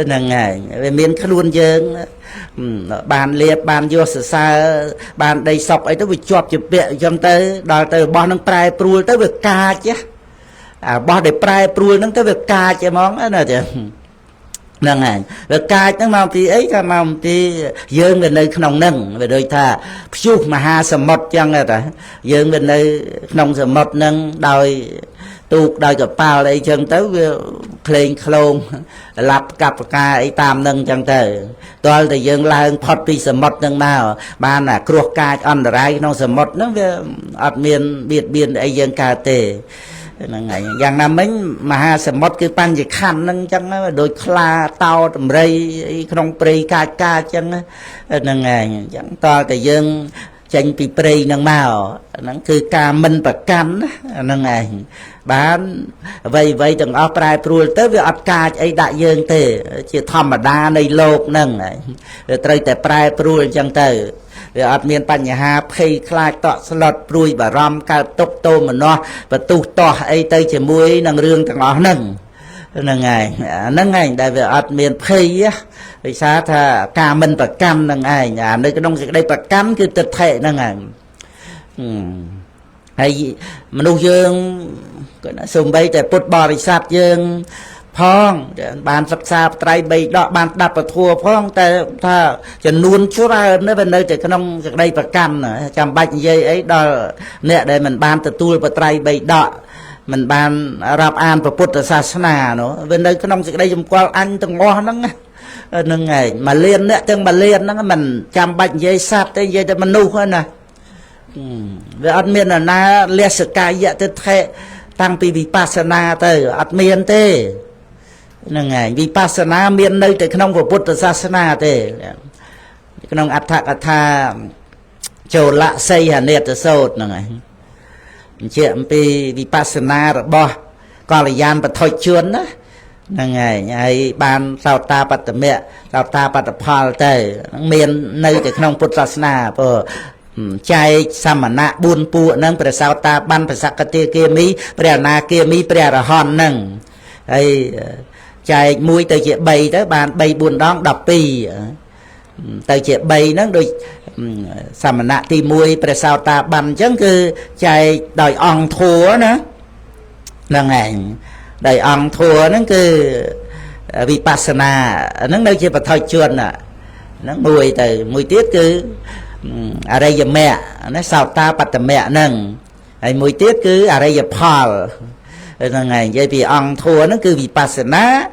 ហ្នឹងហើយវាមានខ្លួនយើងបានលៀបបានយសសរសើរបានដីសុខអីទៅវាជាប់ជាពាក់អញ្ចឹងទៅដល់ទៅរបស់ហ្នឹងប្រែប្រួលទៅវាកាចរបស់ដែលប្រែប្រួលហ្នឹងទៅវាកាចហ្មងណាចាហ្នឹងហើយវាកាចហ្នឹងមកពីអីថាមកពីយើងវានៅក្នុងហ្នឹងវាដូចថាព្យុះមហាសមុទ្រចឹងតែយើងវានៅក្នុងសមុទ្រហ្នឹងដោយទូកដោយកប៉ាល់អីចឹងទៅវាក្លែងក្លងឡាប់កាប់ផ្កាអីតាមហ្នឹងចឹងទៅតលតែយើងឡើងផុតពីសមុទ្រហ្នឹងមកបានអាគ្រោះកាចអន្តរាយក្នុងសមុទ្រហ្នឹងវាអត់មានបៀតបៀនអីយើងកើតទេហ្នឹងហើយយ៉ាងណាមិញមហាសមុទ្រគឺបញ្ញខណ្ឌហ្នឹងអញ្ចឹងដូចខ្លាតោតម្រៃអីក្នុងព្រៃកាចអញ្ចឹងហ្នឹងហើយអញ្ចឹងតើតែយើងចេញពីព្រៃហ្នឹងមកហ្នឹងគឺការមិនប្រកាន់ណាហ្នឹងឯងបានអ្វីទាំងអស់ប្រែប្រួលទៅវាអត់កាចអីដាក់យើងទេជាធម្មតានៃលោកហ្នឹងត្រូវតែប្រែប្រួលអញ្ចឹងទៅវាអត់មានបញ្ហាភ័យខ្លាចតក់ស្លុតព្រួយបារម្ភកើតទុក្ខទោមនស្សបន្ទុះតោះអីទៅជាមួយនឹងរឿងទាំងអស់ហ្នឹងហ្នឹងឯងហ្នឹងឯងដែលវាអត់មានភ័យវិសាថាការមិនប្រកម្មហ្នឹងឯងនៅក្នុងសេចក្តីប្រកម្មគឺទិដ្ឋិហ្នឹងឯងហើយមនុស្សយើងក៏សូម្បីតែពុទ្ធបរិស័ទយើងផងបានសិក្សាត្រៃបីដកបានស្ដាប់ពធផងតែថាចំនួនច្រើននៅតែក្នុងសេចក្តីប្រកម្មចាំបាច់និយាយអីដល់អ្នកដែលមិនបានទទួលបត្រៃបីដក mình ban rạp an và Phật sa na nó bên đây cái nông sự đây dùng qua anh từng ngõ nó ngày mà liên đấy từng mà liên nó mình chăm bệnh dây sát tới dây mình nu hơn nè về admin là na liệt sự cai vậy tới thế tăng pi vipassana tới admin thế là ngày vipassana miền nơi tới nông của Phật sa na thế cái nông atha châu lạ xây hà nét sốt là ngày chuyện pi vipassana rồi bo còn là gian và thôi chuyên đó là ngày ban sao ta bắt mẹ sao ta bắt phal tới miền nơi từ trong Phật giáo của trai samana buôn pu nâng về sao ta ban về sắc cái kia mi về na kia mi về là hòn nâng hay trai mũi từ chuyện bay tới ban bay buôn đón đọc pi từ chuyện bay nó đôi samana ti mũi về sao ta ban chẳng cứ trai đòi ong thua nữa là ngày đầy ông thua nó cứ vipassana nó nơi chỉ phải thôi chuyên à nó mùi từ mùi tiết cứ ở đây giờ mẹ nó sao ta bắt mẹ nâng hay mùi tiết cứ ở đây giờ Paul là ngày vậy vì ông thua nó cứ vipassana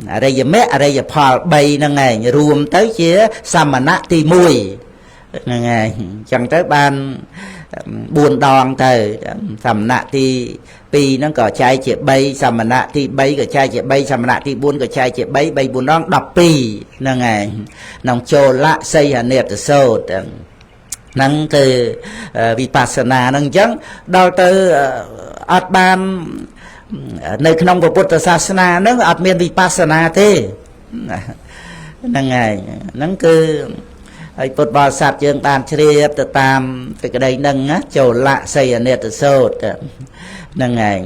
ở đây giờ mẹ ở đây giờ Paul bay là ngày rùm tới chia samana ti mùi là ngày chẳng tới ban buồn đòn từ samana ti pi nó có chai chị bay samana ti bay có chai chị bay samana ti buôn có chai chị bay bay buôn đón đọc pi là ngày nòng trồ lạ xây hà nét sâu nâng từ vipassana nâng chẳng đào từ át ban nơi nông của Phật Sasana nó át miền vipassana thế là ngày nâng cứ Phật Bồ Sát dương bàn chìa từ tam cái đây nâng trồ lạ xây hà nét sâu nâng ngày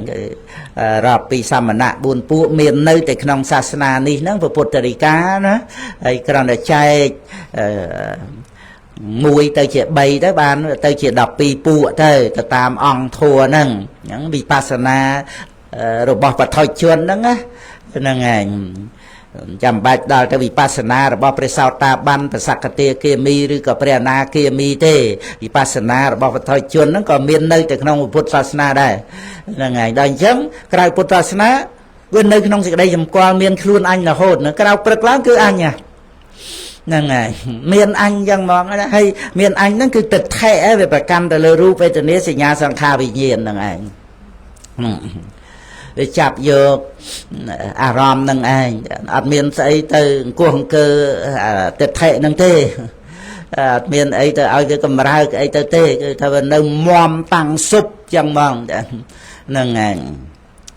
rạp pi samana buôn pu miền nơi tại trong Sasana ní nó Phật Tỳ Cá nó còn là trai mùi tới chị bay tới ban tới chị đọc pi pu tới từ tam ong thua nâng những vipassana rồi bỏ vào thôi chuyên đó nâng ngày chăm bạch đào tới vipassana rồi bỏ về sau ta ban về sắc cái kia mi rồi có về na kia mi thế vipassana rồi bỏ vào thôi chuyên nó còn miền nơi tại trong Phật Sasana đây là ngày đây chấm cái Phật Sasana bên nơi trong sự đây dùm qua miền luôn anh là hồn nó cái đâu cực lắm cứ anh à là ngày miền anh chẳng mong hay miền anh nó cứ tịch thẻ về bài căn từ ru về từ nế sinh nhà sang kha vì nhiên là ngày để chạp vô ram nâng anh admin sẽ từ cuồng cơ tịch thệ nâng tê admin ấy từ ai cái cầm ra cái từ tê thôi nâng mom tăng súp chẳng mong nâng anh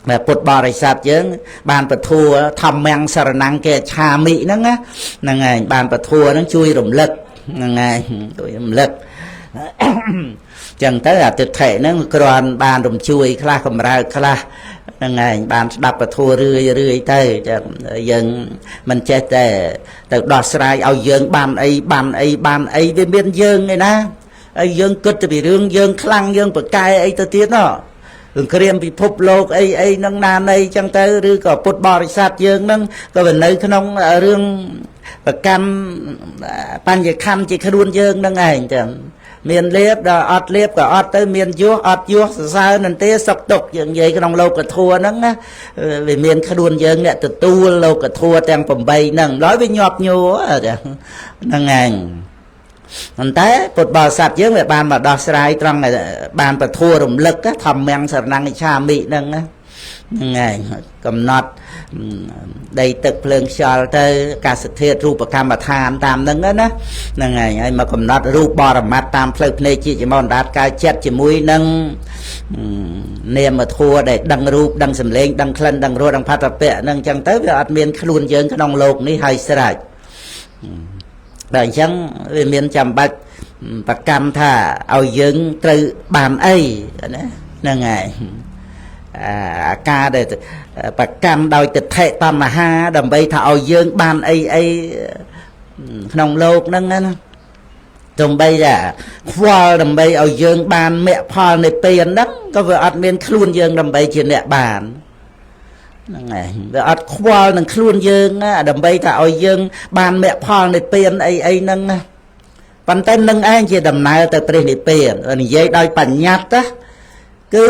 mà Phật Bồ Sát chứ ban Phật thua thầm mang sờ năng kẻ cha mỹ nó á nâng ngày ban Phật thua nó chui rủng lực nâng ngày rủng lực chẳng tới là thực thể nó còn ban rủng chui khla cầm ra khla nâng ngày ban đập Phật thua rưỡi tới dân mình chết từ đọt sài ao dân ban ấy bên biên dân này na ấy dân cất thì bị rương dân khăng dân bậc cai ấy tới tiết nó Kriam bị phúc lộc ấy nâng nàn ấy chẳng tới rư có Phật Bồ Sát dương nâng có vấn nơi không rương và cam pan về khăn chỉ khăn dương nâng ảnh chẳng miền liếp đó ọt liếp có ọt tới miền ọt vuốt sao nên tế sọc tụcอย่างvậy cái nông lâu cả thua nâng á vì miền khăn dương nè từ tu lâu cả thua đang phẩm bay nâng nói với nhọp nhô nâng ảnh anh té Phật Bồ Sát dương về ban mà đo sai trong này ban và thua rủng lực á thầm mang sờ năng cha mỹ nâng á ngày cầm nọt đầy tực phượng cho tới cả sự thiệt rùa và cam và than tam nâng á ngày ấy mà cầm nọt rùa bò làm mát tam phượng này chỉ mòn đạt ca chết chỉ mũi nâng niềm mà thua để đăng rùa đăng sầm lên đăng khăn đăng rùa đăng phát tập bẹ nâng chẳng tới về admin luôn dương cái nông lục ní hay sài đại chẳng về miền chăm bạch bạch cam thà ao dương từ bàn ấy nè ngày ca để bạch cam đòi tịch thệ tam mà ha đầm bay thà ao dương bàn ấy nông lộc nâng đầm bay là khoa đầm bay ao dương bàn mẹ pha này tiền đó có vừa admin luôn dương đầm bay trên mẹ bàn về ọt khoa nâng luôn dương đầm bay thảo dương ban mẹ phong này tiền ấy nâng bàn tên nâng anh chỉ đầm này từ trên này tiền rồi dây đôi bàn nhát á គឺ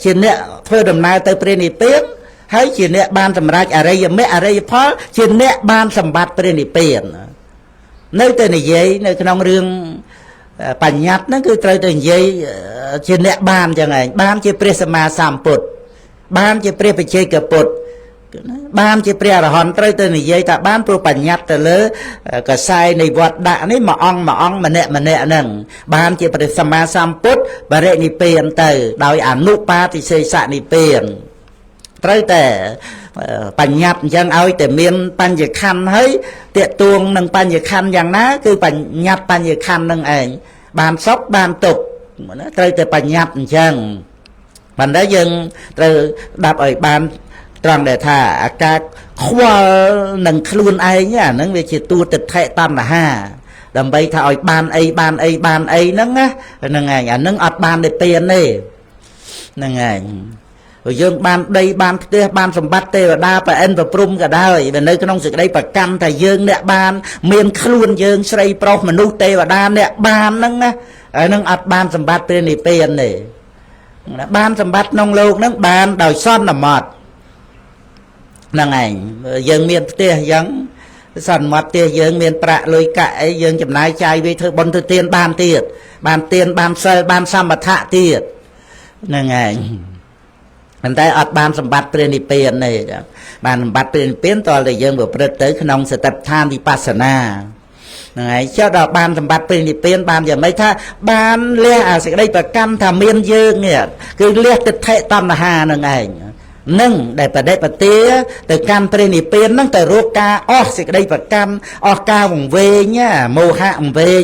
ជាអ្នកធ្វើដំណើរទៅព្រះនិព្វានហើយជាអ្នកបានសម្រេចអរិយមគ្គអរិយផលជាអ្នកបានសម្បត្តិព្រះនិព្វាននៅតែនិយាយនៅក្នុងរឿងបញ្ញត្តិហ្នឹងគឺត្រូវតែនិយាយជាអ្នកបានចឹងឯងបានជាព្រះសម្មាសម្ពុទ្ធបានជាព្រះបច្ចេកពុទ្ធបានជាព្រះអរហន្តត្រូវទៅនិយាយថាបានព្រោះបញ្ញត្តិទៅលើកសែនៃវត្តដាក់នេះមួយអង្គម្នាក់ហ្នឹងបានជាព្រះសម្មាសម្ពុទ្ធបរិនិព្វានទៅដោយអនុបាទិសេសនិព្វានត្រូវតែបញ្ញត្តិអញ្ចឹងឲ្យតែមានបញ្ញខណ្ឌហើយតាកទួងនឹងបញ្ញខណ្ឌយ៉ាងណាគឺបញ្ញត្តិបញ្ញខណ្ឌនឹងឯងបានសុខបានទុក្ខត្រូវតែបញ្ញត្តិអញ្ចឹងប៉ុន្តែយើងត្រូវដាប់ឲ្យបានត្រង់ដែលថាអាការខ្វល់នឹងខ្លួនឯងអាហ្នឹងវាជាតួទិដ្ឋិតណ្ហាដើម្បីថាឲ្យបានអីហ្នឹងណាហ្នឹងឯងអាហ្នឹងអត់បានទេពៀនទេហ្នឹងឯងព្រោះយើងបានដីបានផ្ទះបានសម្បត្តិទេវតាប្រអិនប្រព្រំក៏ដោយវានៅក្នុងសេចក្តីប្រកម្មថាយើងអ្នកបានមានខ្លួនយើងស្រីប្រុសមនុស្សទេវតាអ្នកបានហ្នឹងណាហើយនឹងអត់បានសម្បត្តិព្រះនិព្វានទេបានសម្បត្តិក្នុងលោកហ្នឹងបានដោយសន្មតហ្នឹងឯងយើងមានផ្ទះអញ្ចឹងសន្មតផ្ទះយើងមានប្រាក់លុយកាក់អីយើងចំណាយចាយវាធ្វើបុណ្យធ្វើទានបានទៀតបានទានបានសិលបានសមថៈទៀតហ្នឹងឯងប៉ុន្តែអត់បានសម្បត្តិព្រះនិព្វានទេបានសម្បត្តិព្រះនិព្វានតើតែយើងប្រព្រឹត្តទៅក្នុងសតិប្បដ្ឋានវិបស្សនាហ្នឹងហើយចុះដល់បានសម្បត្តិព្រះនិព្វានបានយ៉ាងម៉េចថាបានលះអាសេចក្តីប្រកម្មថាមានយើងនេះគឺលះទិដ្ឋិតណ្ហានឹងឯងនឹងដែលបដិបទាទៅកម្មព្រះនិព្វាននឹងទៅរកការអស់សេចក្តីប្រកម្មអស់ការវង្វេងមោហៈវង្វេង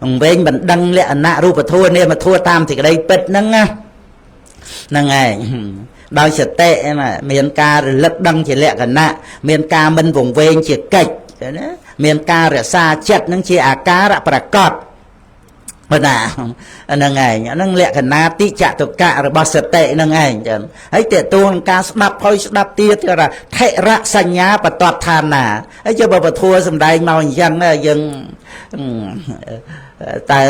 វង្វេងមិនដឹងលក្ខណៈរូបធម៌នាមធម៌តាមសេចក្តីពិតហ្នឹងណាហ្នឹងឯងដោយសតិមានការរលឹកដឹងជាលក្ខណៈមានការមិនវង្វេងជាកិច្ចណាមានការរក្សាចិត្តនឹងជាអាការៈប្រកបប៉ុណ្ណាហ្នឹងឯងហ្នឹងលក្ខណៈតិចតុកៈរបស់សតិហ្នឹងឯងចឹងហើយតេតួងការស្ដាប់ហើយស្ដាប់ទៀតគេថាថិរៈសញ្ញាបតតឋានាហើយចុះបើពធัวសំដែងមកអញ្ចឹងយើងតើ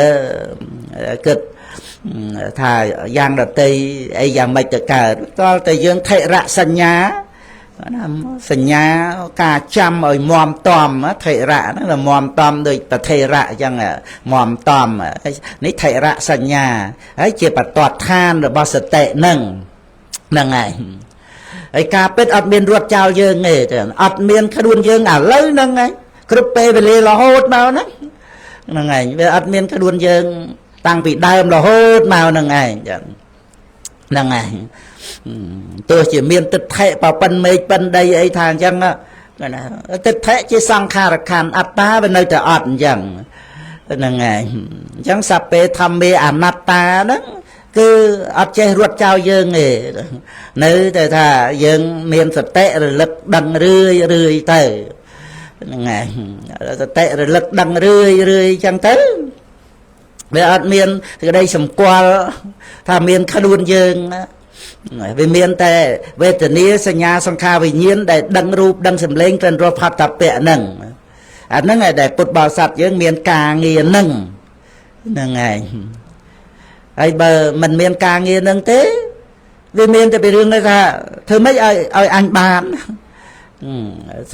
គិតថាយ៉ាងដតីអីយ៉ាងម៉េចទៅកើតតើតែយើងថិរៈសញ្ញាសញ្ញាការចាំឲ្យមមតំថិរៈហ្នឹងមមតំដូចតថេរៈអញ្ចឹងមមតំនេះថិរៈសញ្ញាហើយជាបតតឋានរបស់សតិហ្នឹងហ្នឹងហើយហើយការពិតអត់មានរត់ចោលយើងទេអត់មានខ្លួនយើងឥឡូវហ្នឹងហើយគ្រប់ពេលវេលារហូតមកហ្នឹងហើយវាអត់មានខ្លួនយើងតាំងពីដើមរហូតមកហ្នឹងឯងចឹងហ្នឹងឯងទោះជាមានទិដ្ឋិបបិនមេឃបិនដីអីថាអញ្ចឹងណាទិដ្ឋិជាសង្ខារខណ្ឌអត្តាវានៅតែអត់អញ្ចឹងហ្នឹងឯងអញ្ចឹងសព្វេធម្មេអនត្តាហ្នឹងគឺអត់ចេះរត់ចោលយើងទេនៅតែថាយើងមានសតិរលឹកដឹងរឿយទៅហ្នឹងឯងសតិរលឹកដឹងរឿយអញ្ចឹងទៅវាអត់មានសេចក្តីសម្គាល់ថាមានខ្លួនយើងវាមានតែវេទនាសញ្ញាសង្ខារវិញ្ញាណដែលដឹងរូបដឹងសម្លេងក្លិនរសផតពៈហ្នឹងអាហ្នឹងឯដែលពុទ្ធបរិស័ទយើងមានការងារហ្នឹងហ្នឹងឯងហើយបើមិនមានការងារហ្នឹងទេវាមានតែពីរឿងថាធ្វើម៉េចឲ្យអញបាន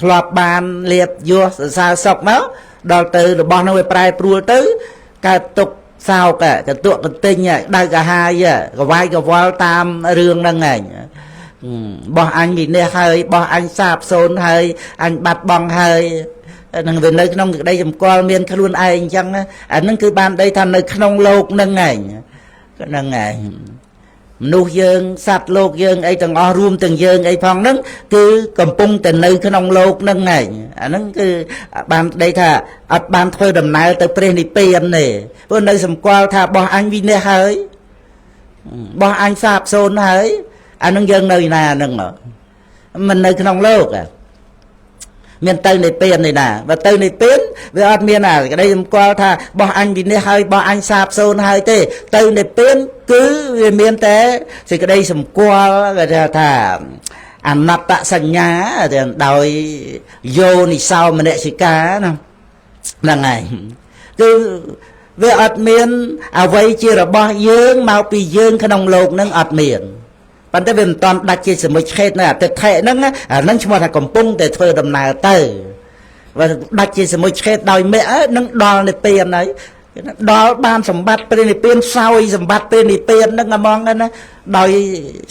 ធ្លាប់បានលៀបយសសរសើរសុខមកដល់ទៅរបស់នោះវាប្រែប្រួលទៅកើតទុកសោកកតុកកទិញដៅកាហាយកវាយកវល់តាមរឿងហ្នឹងឯងបោះអញវិនិច្ឆ័យហើយបោះអញសាបសូន្យហើយអញបាត់បង់ហើយនឹងវានៅក្នុងក្តីសម្គាល់មានខ្លួនឯងអញ្ចឹងអាហ្នឹងគឺបានដីថានៅក្នុងលោកហ្នឹងឯងហ្នឹងឯងមនុស្សយើងសត្វលោកយើងអីទាំងអស់រួមទាំងយើងអីផងហ្នឹងគឺកំពុងតែនៅក្នុងលោកហ្នឹងឯងអាហ្នឹងគឺបានដីថាអត់បានធ្វើដំណើរទៅព្រះនិព្វានទេព្រោះនៅសម្គាល់ថាបោះអញវិនិច្ឆ័យហើយបោះអញសាបសូន្យហើយអាហ្នឹងយើងនៅណាហ្នឹងមិននៅក្នុងលោកមានទៅនិព្វាននេះណាបើទៅនិព្វានវាអត់មានអាក្តីសម្គាល់ថាបោះអញវិនិច្ឆ័យហើយបោះអញសាបសូន្យហើយទេទៅនិព្វានគឺវាមានតែសេចក្តីសម្គាល់គេថាអនត្តសញ្ញាដោយយោនិសោមនសិកាណាហ្នឹងហើយគឺ វាអត់មានអ្វីជារបស់យើងមកពីយើងក្នុងโลกហ្នឹងអត់មានប៉ុន្តែវាមិនតាន់ដាច់ជាសមុជឆេតនៅអតិថិហ្នឹងអាហ្នឹងឈ្មោះថាកំពុងតែធ្វើដំណើរទៅបើដាច់ជាសមុជឆេតដោយមេនឹងដល់និព្វានហើយដល់បានសម្បត្តិព្រះនិព្វានសោយសម្បត្តិព្រះនិព្វានហ្នឹងហ្មងណាដោយ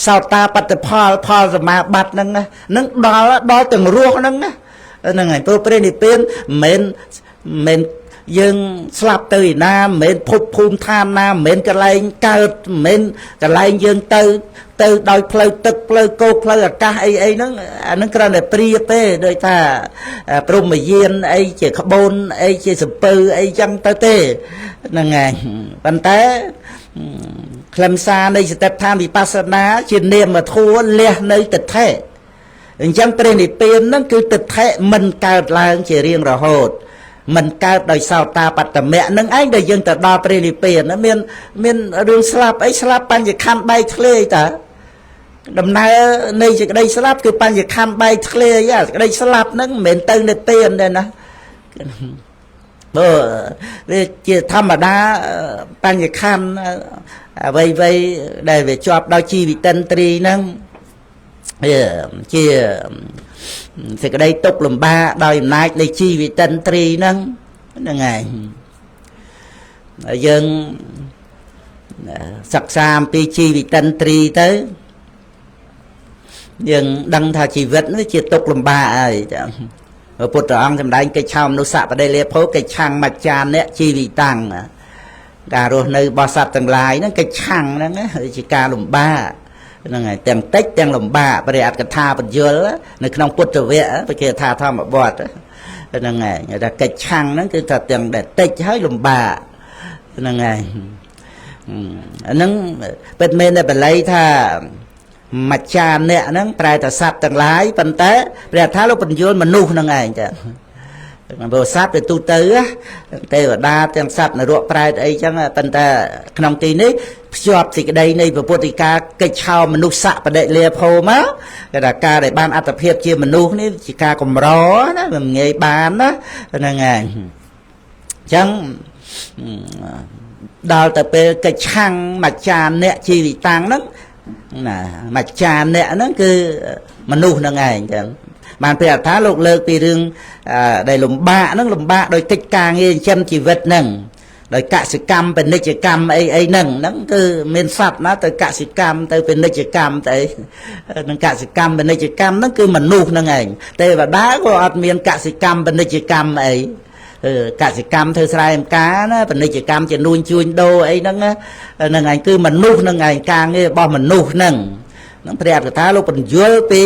សោតាបត្តផលសមាបត្តិហ្នឹងនឹងដល់ទាំងរស់ហ្នឹងហ្នឹងហើយព្រោះព្រះនិព្វានមិនយើងស្លាប់ទៅឯណាមិនមែនភពភូមិឋានណាមិនមែនកន្លែងកើតមិនមែនកន្លែងយើងទៅដោយផ្លូវទឹកផ្លូវគោកផ្លូវអាកាសអីហ្នឹងអាហ្នឹងគ្រាន់តែព្រៀបទេដូចថាព្រហ្មយានអីជាក្បូនអីជាសពើអីចឹងទៅទេហ្នឹងហើយប៉ុន្តែខ្លឹមសារនៃសតិប្បដ្ឋានវិបស្សនាជានាមធម៌លះនៅទិដ្ឋិអញ្ចឹងព្រះនិព្វានហ្នឹងគឺទិដ្ឋិមិនកើតឡើងជារៀងរហូតមិនកើតដោយសោតាបត្តមៈនឹងឯងដែលយើងទៅដល់ព្រះនិព្វានមានរឿងស្លាប់អីស្លាប់បញ្ញខណ្ឌបែកធ្លាយតើដំណើរនៃសេចក្តីស្លាប់គឺបញ្ញខណ្ឌបែកធ្លាយសេចក្តីស្លាប់ហ្នឹងមិនមែនទៅនិព្វានទេណាបើវាជាធម្មតាបញ្ញខណ្ឌអ្វីដែលវាជាប់ដោយជីវិតិន្ទ្រីហ្នឹងជាសេចក្តីទុក្ខលំបាកដោយអំណាចនៃជីវិតិន្ទ្រីហ្នឹងហើយយើងសិក្សាអំពីជីវិតិន្ទ្រីទៅយើងដឹងថាជីវិតនេះជាទុក្ខលំបាកហើយចាព្រះពុទ្ធអង្គសម្ដែងកិច្ចឆោមមនុស្សបដិលាភោកិច្ចឆាំងមច្ចានៈជីវិតាំងការរស់នៅរបស់សត្វទាំងឡាយហ្នឹងកិច្ចឆាំងហ្នឹងជាការលំបាកហ្នឹងហើយទាំងតិចទាំងលំបាកព្រះអត្ថកថាបញ្យលនៅក្នុងពុទ្ធវគ្គវិជាថាធម្មបទហ្នឹងហើយថាកិច្ចឆាំងហ្នឹងគឺថាទាំងដែលតិចហើយលំបាកហ្នឹងហើយអាហ្នឹងពិតមែនតែបល័យថាមច្ចានៈហ្នឹងប្រែថាសត្វទាំងឡាយប៉ុន្តែព្រះថាលោកបញ្យលមនុស្សហ្នឹងឯងចាព្រោះសត្វទៅទូទៅទេវតាទាំងសត្វនរកប្រែតអីចឹងប៉ុន្តែក្នុងទីនេះភ្ជាប់សេចក្តីនៃពុទ្ធិកាកិច្ចឆោមនុស្សបដិលាភោមកគេថាការដែលបានអត្តភាពជាមនុស្សនេះជាការកម្រណាមិនងាយបានណាហ្នឹងហើយអញ្ចឹងដល់ទៅពេលកិច្ចឆាំងមច្ចានៈជីវិតាំងហ្នឹងណាមច្ចានៈហ្នឹងគឺមនុស្សហ្នឹងឯងចឹងបានព្រះអត្ថាលោកលើកពីរឿងដែលលំបាកហ្នឹងលំបាកដោយកិច្ចការងារចិញ្ចឹមជីវិតហ្នឹងដោយកសិកម្មពាណិជ្ជកម្មអីហ្នឹងគឺមានសត្វណាទៅកសិកម្មទៅពាណិជ្ជកម្មទៅនឹងកសិកម្មពាណិជ្ជកម្មហ្នឹងគឺមនុស្សហ្នឹងឯងទេវតាក៏អត់មានកសិកម្មពាណិជ្ជកម្មអីកសិកម្មធ្វើស្រែចម្ការណាពាណិជ្ជកម្មជានួនជួញដូរអីហ្នឹងហ្នឹងឯងគឺមនុស្សហ្នឹងឯងការងាររបស់មនុស្សហ្នឹងនឹងព្រះអត្ថកថាលោកបញ្យល់ពី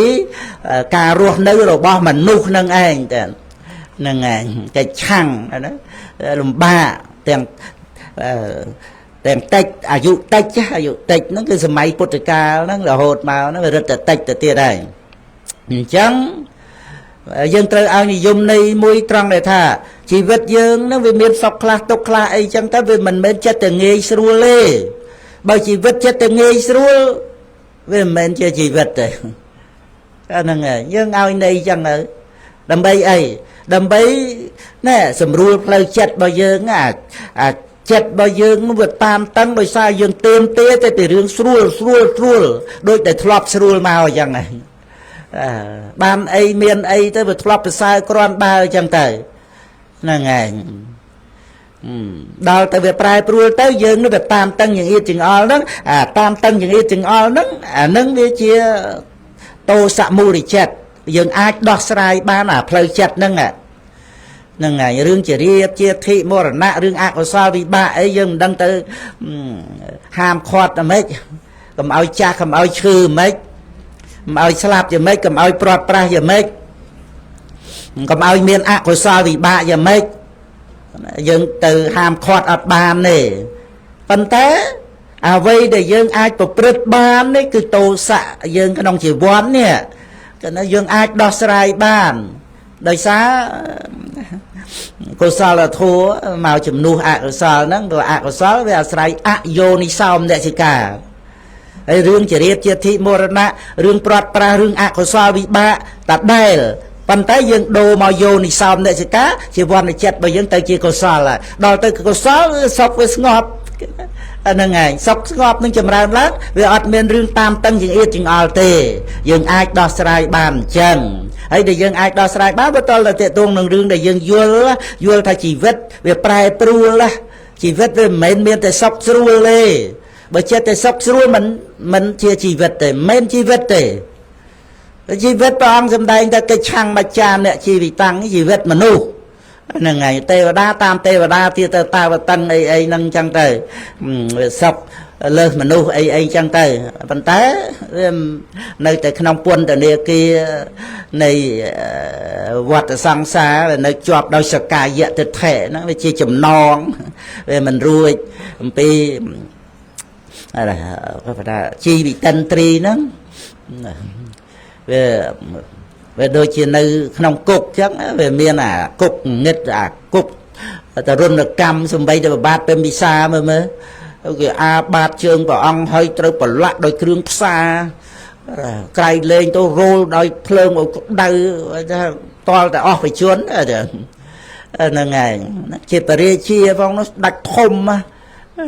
ការរស់នៅរបស់មនុស្សហ្នឹងឯងតែហ្នឹងឯងកិច្ចឆាំងណាលំបាកទាំងតិចអាយុតិចហ្នឹងគឺសម័យពុទ្ធកាលហ្នឹងរហូតមកហ្នឹងវារឹតតែតិចទៅទៀតហើយអញ្ចឹងយើងត្រូវឲ្យនិយមន័យមួយត្រង់ដែលថាជីវិតយើងហ្នឹងវាមានសុខខ្លះទុក្ខខ្លះអីចឹងទៅវាមិនមែនចិត្តតែងាយស្រួលទេបើជីវិតចិត្តតែងាយស្រួលវាមិនមែនជាជីវិតទេហ្នឹងហើយយើងឲ្យន័យចឹងទៅដើម្បីអីដើម្បីណែសម្រួលផ្លូវចិត្តរបស់យើងអាចិត្តរបស់យើងនោះវាតាមតឹងដោយសារយើងទៀមទាតែពីរឿងស្រួលដូចតែធ្លាប់ស្រួលមកអញ្ចឹងហ្នឹងបានអីមានអីទៅវាធ្លាប់ប្រសើរគ្រាន់បើអញ្ចឹងទៅហ្នឹងហើយដល់ទៅវាប្រែប្រួលទៅយើងនោះវាតាមតឹងចង្អៀតចង្អល់ហ្នឹងតាមតឹងចង្អៀតចង្អល់ហ្នឹងអាហ្នឹងវាជាតោសមូលចិត្តយើងអាចដោះស្រាយបានផ្លូវចិត្តហ្នឹងហ្នឹងហើយរឿងជារៀបជាធិមរណៈរឿងអកុសលវិបាកអីយើងមិនដឹងទៅហាមឃាត់តែម៉េចកុំឲ្យចាស់កុំឲ្យឈឺម៉េចកុំឲ្យស្លាប់យ៉ាងម៉េចកុំឲ្យព្រាត់ប្រាសយ៉ាងម៉េចកុំឲ្យមានអកុសលវិបាកយ៉ាងម៉េចយើងទៅហាមឃាត់អត់បានទេប៉ុន្តែអ្វីដែលយើងអាចប្រព្រឹត្តបាននេះគឺទោសៈយើងក្នុងជីវ័ននេះគឺយើងអាចដោះស្រាយបានដោយសារកុសលធម៌មកជំនួសអកុសលហ្នឹងព្រោះអកុសលវាអាស្រ័យអយោនិសោមនសិកាហើយរឿងជារៀបជាធិមរណៈរឿងព្រាត់ប្រាសរឿងអកុសលវិបាកតដែល ប៉ុន្តែយើងដូរមកយោនិសោមអ្នកសិកាជាវណ្ណចិត្តរបស់យើងទៅជាកុសលហើយដល់ទៅកុសលសុខវាស្ងប់ហ្នឹងហើយសុខស្ងប់នឹងចម្រើនឡើងវាអត់មានរឿងតាមតឹងចង្អៀតចង្អល់ទេយើងអាចដោះស្រាយបានអញ្ចឹងហើយដែលយើងអាចដោះស្រាយបានបើតលតែតួងនឹងរឿងដែលយើងយល់ថាជីវិតវាប្រែប្រួលជីវិតវាមិនមែនមានតែសុខស្រួលទេបើចិត្តតែសុខស្រួលមិនជាជីវិតទេមិនមែនជីវិតទេជីវិតព្រះអង្គសម្ដែងថាកិច្ចឆាំងបច្ចាអ្នកជីវិតាំងជីវិតមនុស្សហ្នឹងហើយទេវតាតាមទេវតាទៀតទៅតាវតឹងអីហ្នឹងអញ្ចឹងទៅវាសុខលើសមនុស្សអីចឹងទៅប៉ុន្តែវានៅតែក្នុងពន្ធនាគារនៃវត្តសង្សារនៅជាប់ដោយសកាយៈទិដ្ឋិហ្នឹងវាជាចំណងវាមិនរួចអំពីគេថាជីវិតិន្ទ្រីហ្នឹងវាដូចជានៅក្នុងគុកអញ្ចឹងវាមានអាគុកងឹតអាគុកតរុណកម្មសំបីតែបាតពេមិសាមើលគេអាបាតជើងព្រះអង្គហើយត្រូវប្រឡាក់ដោយគ្រឿងផ្សាក្រៃលែងទៅរោលដោយភ្លើងឲ្យក្តៅថាតល់តែអស់បជនហ្នឹងហើយជាបរិជាផងនោះដាច់ធំ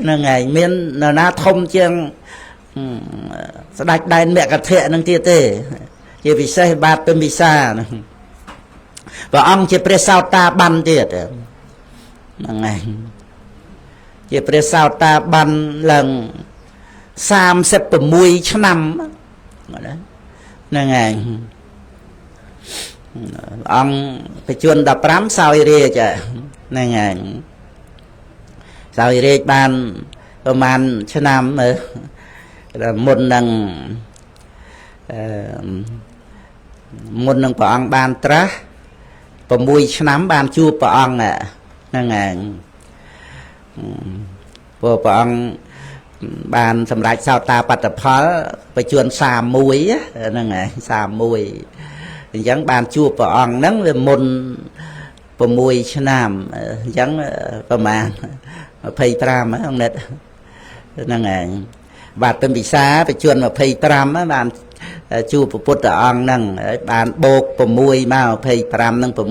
ហ្នឹងហើយមាននរណាធំជាងស្ដេចដែនមគ្គធៈហ្នឹងទៀតទេជាពិសេសបាតពេមិសាព្រះអង្គជាព្រះសោតាបានទៀតហ្នឹងហើយជាព្រះសោតាបានឡើង36ឆ្នាំហ្នឹងហើយអង្គបច្ចុប្បន្ន15សោយរាជហ្នឹងហើយសោយរាជបានប្រហែលឆ្នាំមុននឹងព្រះអង្គបានត្រាស់6ឆ្នាំបានជួបព្រះអង្គហ្នឹងហើយព្រោះព្រះអង្គបានសម្រេចសោតាបត្តផលបច្ចុប្បន្ន31ហ្នឹងហើយ31អញ្ចឹងបានជួបព្រះអង្គហ្នឹងវាមុន6ឆ្នាំអញ្ចឹងប្រហែល25អង្គនិតហ្នឹងហើយបាទពេញពិសាបច្ចុប្បន្ន25បានជួបព្រះពុទ្ធអង្គហ្នឹងបានបូក6មក25នឹង6 31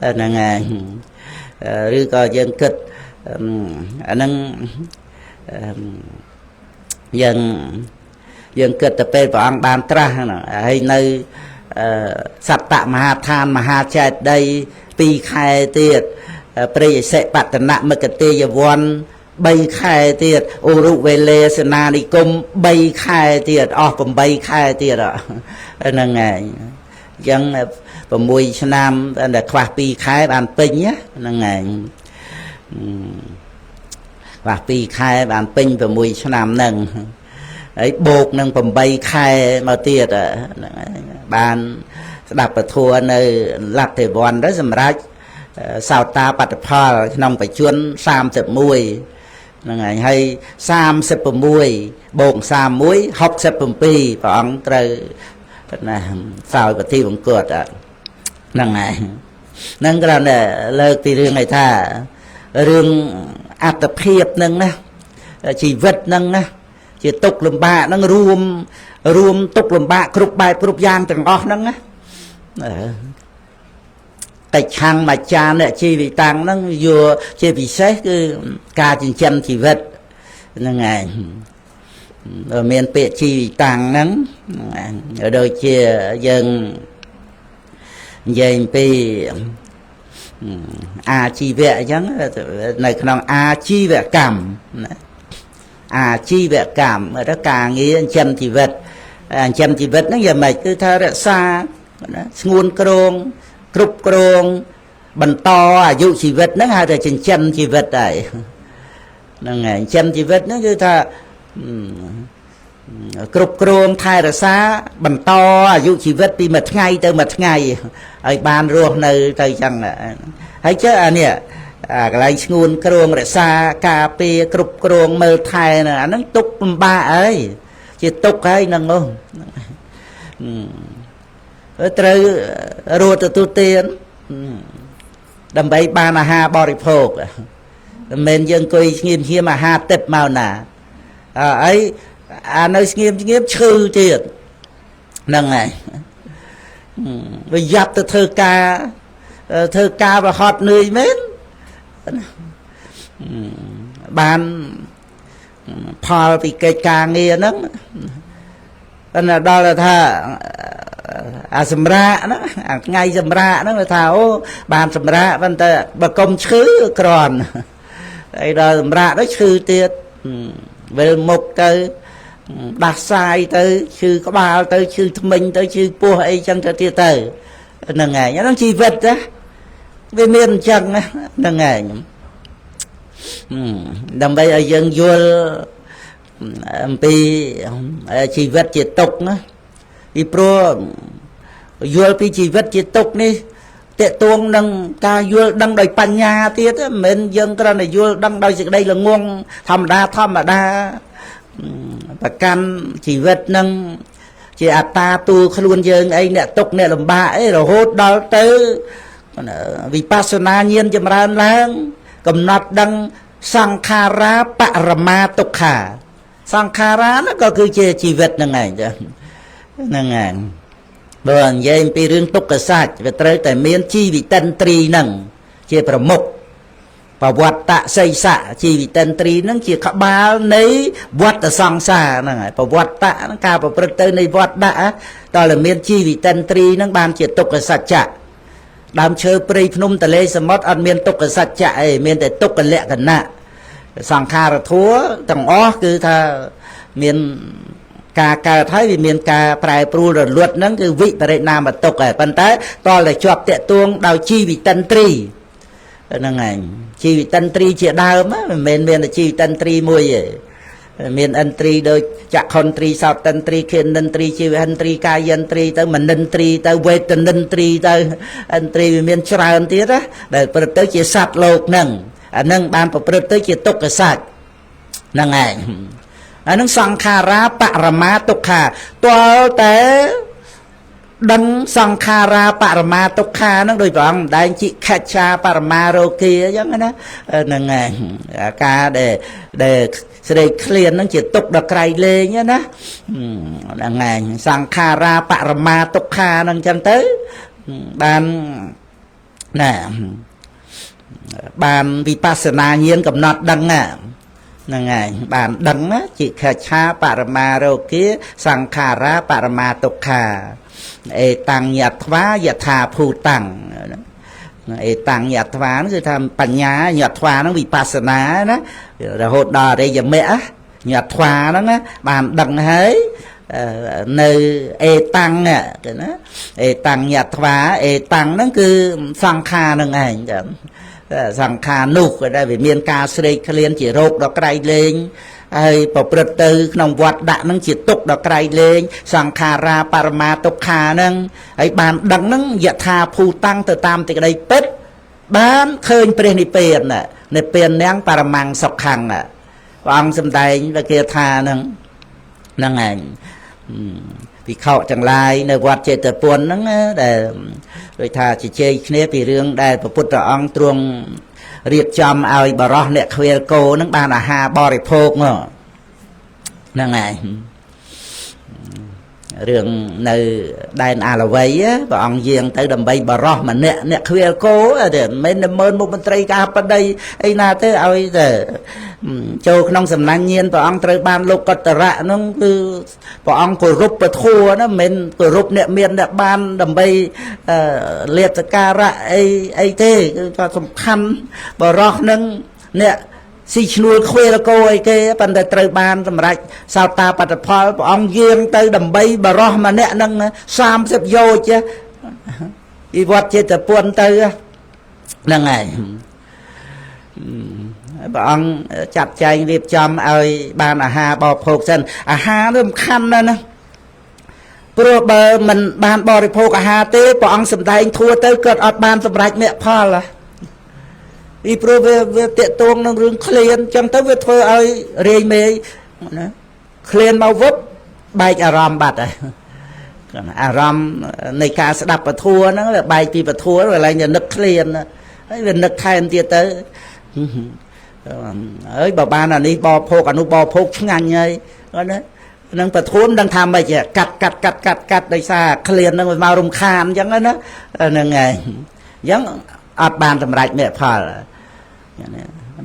ហ្នឹងហើយឬក៏យើងគិតអាហ្នឹងយើងគិតទៅពេលព្រះអង្គបានត្រាស់ហើយនៅសត្តមហាឋានមហាចេតិយ2ខែទៀតព្រៃអសិបតនមិគតិយវ័ន3ខែទៀតឧរុវេលេសេនានិគម3ខែទៀតអស់8ខែទៀតហ្នឹងហើយអញ្ចឹង6ឆ្នាំតែខ្វះ2ខែបានពេញហ្នឹងហើយខ្វះ2ខែបានពេញ6ឆ្នាំហ្នឹងហើយបូកនឹង8ខែមកទៀតហ្នឹងហើយបានស្ដាប់ពធនៅលទ្ធិវ័នទៅសម្រាប់សោតាបត្តផលក្នុងបច្ចុប្បន្ន31ហ្នឹងហើយ36បូក31 67ព្រះអង្គត្រូវណាសោយប្រតិបង្គតហ្នឹងហើយហ្នឹងគ្រាន់តែលើកពីរឿងឯថារឿងអត្តភាពហ្នឹងណាជីវិតហ្នឹងណាជាទុក្ខលំបាកហ្នឹងរួមទុក្ខលំបាកគ្រប់បែបគ្រប់យ៉ាងទាំងអស់ហ្នឹងណាតែឆាំងមកចាអ្នកជីវិតាំងហ្នឹងយកជាពិសេសគឺការចិញ្ចឹមជីវិតហ្នឹងឯងមានពាក្យជីវិតាំងហ្នឹងដូចជាយើងនិយាយពីអាជីវៈអញ្ចឹងនៅក្នុងអាជីវកម្មណាអាជីវកម្មទៅការងារចិញ្ចឹមជីវិតហ្នឹងយ៉ាងម៉េចគឺថារក្សាស្ងួនក្រងគ្រប់គ្រងបន្តអាយុជីវិតហ្នឹងហៅថាចិញ្ចឹមជីវិតហើយហ្នឹងហើយចិញ្ចឹមជីវិតហ្នឹងគឺថាគ្រប់គ្រងថែរក្សាបន្តអាយុជីវិតពីមួយថ្ងៃទៅមួយថ្ងៃឲ្យបានរស់នៅទៅចឹងហើយចុះអានេះកន្លែងស្ងួនក្រងរក្សាការពារគ្រប់គ្រងមើលថែអាហ្នឹងទុកលំបាកហើយជាទុកហើយហ្នឹងនោះត្រូវរត់ទទួលទានដើម្បីបានអាហារបរិភោគមិនមែនយើងអង្គុយស្ងៀមអាហារទឹកមកណាអីអានៅស្ងៀមឈឺទៀតហ្នឹងហើយ vì dập từ thơ ca và hot nơi mến bàn phò vì cây ca nghe nó đó là tha sầm ra đó ngay sầm ra đó là thảo bàn sầm ra văn ta bà công khứ còn đây là sầm ra đó khứ tiệt về một tới đặt sai tới sư có bao tới sư thông minh tới sư pua ấy chẳng cho tiệt tới là ngày nó chi vật đó về miền chẳng là ngày đầm bây ở dân vua vì chi vật chỉ tục nữa vì pro vua vì chi vật chỉ tục đi tệ tuông đăng ta vua đăng đầy pan nhà tiết mình dân cái này vua đăng đầy sự đây là ngon thầm đa và căn chỉ vật nâng chỉ ta tu luôn dân ấy nè tục nè làm ba ấy rồi hốt đó tới vì pasona nhiên chấm ra lang cầm nát đăng Sankhara Parama Tukha Sankhara nó có cứ chê chi vật nâng ảnh chứ nâng ảnh bởi vậy vì rương tục cả sạch và tới tại miền chi vì tân tri nâng chê bà mục và vọt tạ xây xạ chi vì tân tri nâng chê khá ba nấy vọt ở song xa nâng ảnh và vọt tạ nâng cao và bật tới này vọt đã đó là miền chi vì tân tri nâng ban chê tục cả sạch chạ đám chơi prey phnom tà lê sâm mót ăn miên tục cái sạch chạy miên để tục cái lẹ cái nạ sang kha là thua tầng ó cứ tha miên ca thấy vì miên ca prai pru rồi luật nắng cứ vị tại nam mà tục cái bàn tay to là chọp tệ tuông đào chi vì tân tri năng ảnh chi vì tân tri chia đào á miên là chi tân tri mùi vậy miền ân tri đôi chặt con tri sao tân tri khiên nân tri chi ân tri ca dân tri tới mình nân tri tới quê tân nân tri tới ân tri miền tràn tiết á để bật tới chỉ sạch lột nâng nâng ban bật tới chỉ tục cái sạch nâng này nâng Sankhara Parama Tukha toa té đăng Sankhara Parama Tukha nó đôi vòng đại chị Khacha Parama Roki giống đó nâng này ca để sẽ clear nó chỉ tục được cây lên nhé đó là ngày Sankhara Parama Tukha nâng chân tới ban nè ban Vipassana nhiên cầm nọt đăng là ngày ban đăng á chị Khacha Parama Roki Sankhara Parama Tukha tăng nhật hóa yatha phu tăng tăng nhật hóa nóคือทำปัญญาหยัดhóa nó vipassana đó rồi hốt đò đây giờ mẹ nhật hóa nó bàn đằng ấy nơi tăng tăng nhật hóa tăng nó cứ sang kha nó ảnh sang kha nục ở đây vì miền ca sri liên chỉ rốt đó cái lên ai bảo bật từ nòng vọt đã nâng chỉ tục đó cái lên Sankhara Parama Tukha nâng ấy bàn đằng nâng dạ tha phu tăng từ tam từ đây tết bán khơi pre ni pen nè ni pen nang paramang sọc khang nè ông xâm tay và kia tha nâng nâng ảnh vì khảo chẳng lai nơi vọt chơi tập buồn nâng để rồi tha chỉ chơi nếp vì riêng đây và bút ông truông riết chom ai bà rõ nè khuya cô nâng ban là ha bò rì phô ngờ nâng này rừng nơi đài à là vậy á và ông riêng tới đầm bay bà rõ mà nè khuya cô để mấy năm mơn một bên tây ca bên đây ấy na tới ai để châu nông sầm nan nhiên và ông tới ban lục cật rạ nó cứ và ông của rúp và thua nó mình của rúp nè miền nè ban đầm bay liệt ca rạ ấy thế cho sầm khăn bà rõ nâng nè si nuôi khuê là cô ấy kia phần đời trời ban tầm rạch sao ta bắt được phơi ông riêng tới đầm bay bà rõ mà nè nâng sam xếp vô chứ y vọt chơi tập buồn tới nâng này bà ông chặt chay liệp chom ơi ban ha bò phô chân ha nó khăn đó nè bữa bờ mình ban bò phô ha tế bà ông sầm tay thua tới cất ọt ban tầm rạch mẹ phơi là vì pro về tiện tuông nó rừng khlen chẳng tới về thôi ơi rê mê khlen mau vấp bay aram bạt aram này ca sẽ đập và thua nó là bay thì và thua rồi lại nhà nực khlen ấy về nực thay tiệt tới ấy bà ba là đi bò phô cả nó bò phô ngành ấy đó នឹងប្រធួនដឹងថាមិនចេះកាត់ដោយសារឃ្លាននឹងមករំខានអញ្ចឹងណាហ្នឹងហើយអញ្ចឹងអត់បានសម្រេចមេផល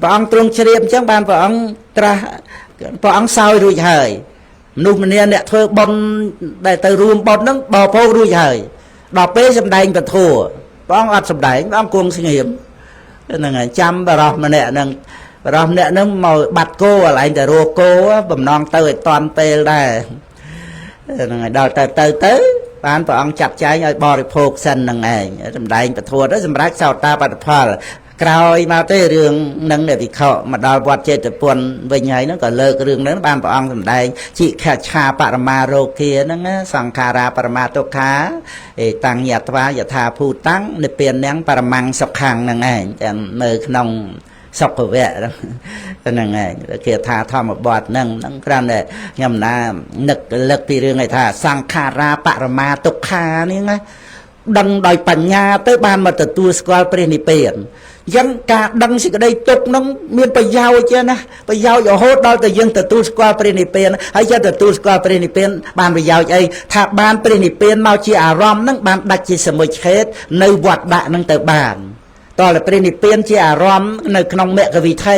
ព្រះអង្គទ្រង់ជ្រាបអញ្ចឹងបានព្រះអង្គត្រាស់ព្រះអង្គសោយរួចហើយមនុស្សម្នាអ្នកធ្វើបុណ្យដែលទៅរួមបុណ្យហ្នឹងបោពោរួចហើយដល់ពេលសម្ដែងពធព្រះអង្គអត់សម្ដែងព្រះអង្គគង់ស្ងៀមហ្នឹងហើយចាំបរោះម្នាក់ហ្នឹងមកបាត់គោកន្លែងតែរស់គោបំណងទៅឲ្យតាន់ពេលដែរហ្នឹងហើយដល់ទៅបានព្រះអង្គចាត់ចែងឲ្យបរិភោគសិនហ្នឹងឯងសម្ដែងពធទៅសម្រាប់សោតាបត្តផលក្រោយមកទេរឿងនឹងដែលវិខមកដល់វត្តចេតពុនវិញហើយហ្នឹងក៏លើករឿងហ្នឹងបានព្រះអង្គសម្ដែងជីខឆាបរមារោគាហ្នឹងសង្ខារាបរមាទុក្ខាអេតាំងយត្វាយថាភូតាំងនិព្វាននាងបរមង្គសុខੰហ្នឹងឯងទាំងនៅក្នុងសុខវៈហ្នឹងឯងគេថាធម្មបទហ្នឹងគ្រាន់តែខ្ញុំណានឹកលឹកពីរឿងឯថាសង្ខារាបរមាទុក្ខានេះណាដឹងដោយបញ្ញាទៅបានមកទទួលស្គាល់ព្រះនិព្វានអញ្ចឹងការដឹងសេចក្តីទុក្ខហ្នឹងមានប្រយោជន៍ណាប្រយោជន៍រហូតដល់តែយើងទទួលស្គាល់ព្រះនិព្វានហើយចិត្តទទួលស្គាល់ព្រះនិព្វានបានប្រយោជន៍អីថាបានព្រះនិព្វានមកជាអារម្មណ៍ហ្នឹងបានដាច់ជាសមុច្ឆេទនៅវត្តដាក់ហ្នឹងទៅបានតើព្រះនិព្វានជាអារម្មណ៍នៅក្នុងមគ្គវិថី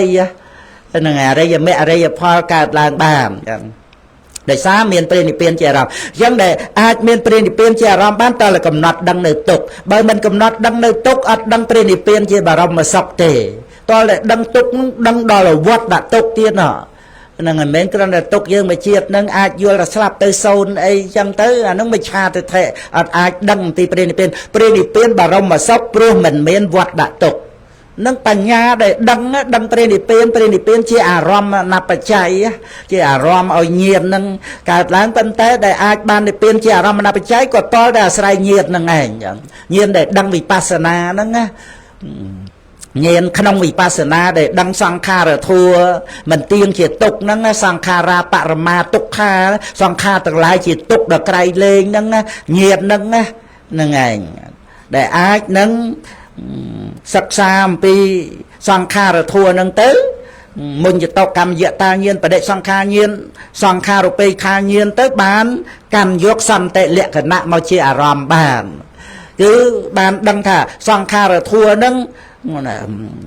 ហ្នឹងអរិយមគ្គអរិយផលកើតឡើងបានអញ្ចឹងដោយសារមានព្រះនិព្វានជាអារម្មណ៍អញ្ចឹងដែលអាចមានព្រះនិព្វានជាអារម្មណ៍បានតើកំណត់ដឹងនៅទុក្ខបើមិនកំណត់ដឹងនៅទុក្ខអត់ដឹងព្រះនិព្វានជាបរមសុខទេតើដឹងទុក្ខដឹងដល់វត្តដាក់ទុក្ខទៀតហ្នឹងមិនមែនគ្រាន់តែទុក្ខយើងមួយជាតិហ្នឹងអាចយល់ថាស្លាប់ទៅសូន្យអីចឹងទៅអាហ្នឹងមិនឆាទៅថេអត់អាចដឹងពីព្រះនិព្វានបរមសុខព្រោះមិនមានវត្តដាក់ទុក្ខនឹងបញ្ញាដែលដឹងព្រះនិព្វានជាអារម្មណ៍អនបច្ច័យជាអារម្មណ៍ឲ្យញាណនឹងកើតឡើងប៉ុន្តែដែលអាចបាននិព្វានជាអារម្មណ៍អនបច្ច័យក៏តលតែអាស្រ័យញាណនឹងឯងចឹងញាណដែលដឹងវិបស្សនាហ្នឹងណាញាណក្នុងវិបស្សនាដែលដឹងសង្ខារធัวមិនទៀងជាទុក្ខហ្នឹងសង្ខារាបរមាទុក្ខាសង្ខារទាំងឡាយជាទុក្ខដល់ក្រៃលែងហ្នឹងញាណហ្នឹងហ្នឹងឯងដែលអាចនឹងសិក្សាអំពីសង្ខារធัวហ្នឹងទៅមុញ្ញតកម្មយតាញាណបដិសង្ខារញាណសង្ខារូបេខាញាណទៅបានកាន់យកសន្តិលក្ខណៈមកជាអារម្មណ៍បានគឺបានដឹងថាសង្ខារធัวហ្នឹង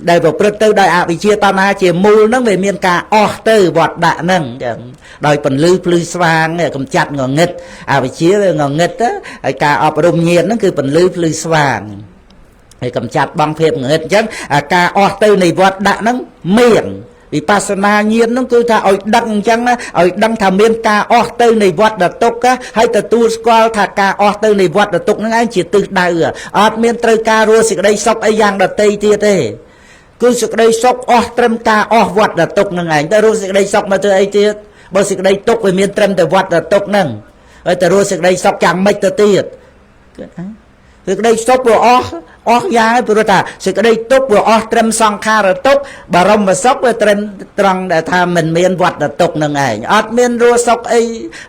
ដែលប្រព្រឹត្តទៅដោយអវិជ្ជាតណ្ហាជាមូលហ្នឹងវាមានការអស់ទៅវត្តដាក់ហ្នឹងចឹងដោយពន្លឺភ្លឺស្វាងកំចាត់ងងឹតអវិជ្ជាវាងងឹតហើយការអប់រំញាណហ្នឹងគឺពន្លឺភ្លឺស្វាងហើយកំចាត់បងភាពងឹតអញ្ចឹងការអស់ទៅនៃវត្តដាក់ហ្នឹងមានវិបស្សនាញាណហ្នឹងគឺថាឲ្យដឹងអញ្ចឹងណាឲ្យដឹងថាមានការអស់ទៅនៃវត្តទុក្ខហើយទទួលស្គាល់ថាការអស់ទៅនៃវត្តទុក្ខហ្នឹងឯងជាទិសដៅអត់មានត្រូវការរស់សេចក្តីសុខអីយ៉ាងដតីទៀតទេគឺសេចក្តីសុខអស់ត្រឹមការអស់វត្តទុក្ខហ្នឹងឯងតែរស់សេចក្តីសុខមកធ្វើអីទៀតបើសេចក្តីទុក្ខវាមានត្រឹមតែវត្តទុក្ខហ្នឹងហើយតែរស់សេចក្តីសុខយ៉ាងម៉េចទៅទៀតសេចក្តីសុខវាអស់យ៉ាងហើយព្រោះថាសេចក្តីទុក្ខវាអស់ត្រឹមសង្ខារទុក្ខបរមសុខវាត្រឹមត្រង់ដែលថាមិនមានវត្តទុក្ខនឹងឯងអត់មានរស់សុខអី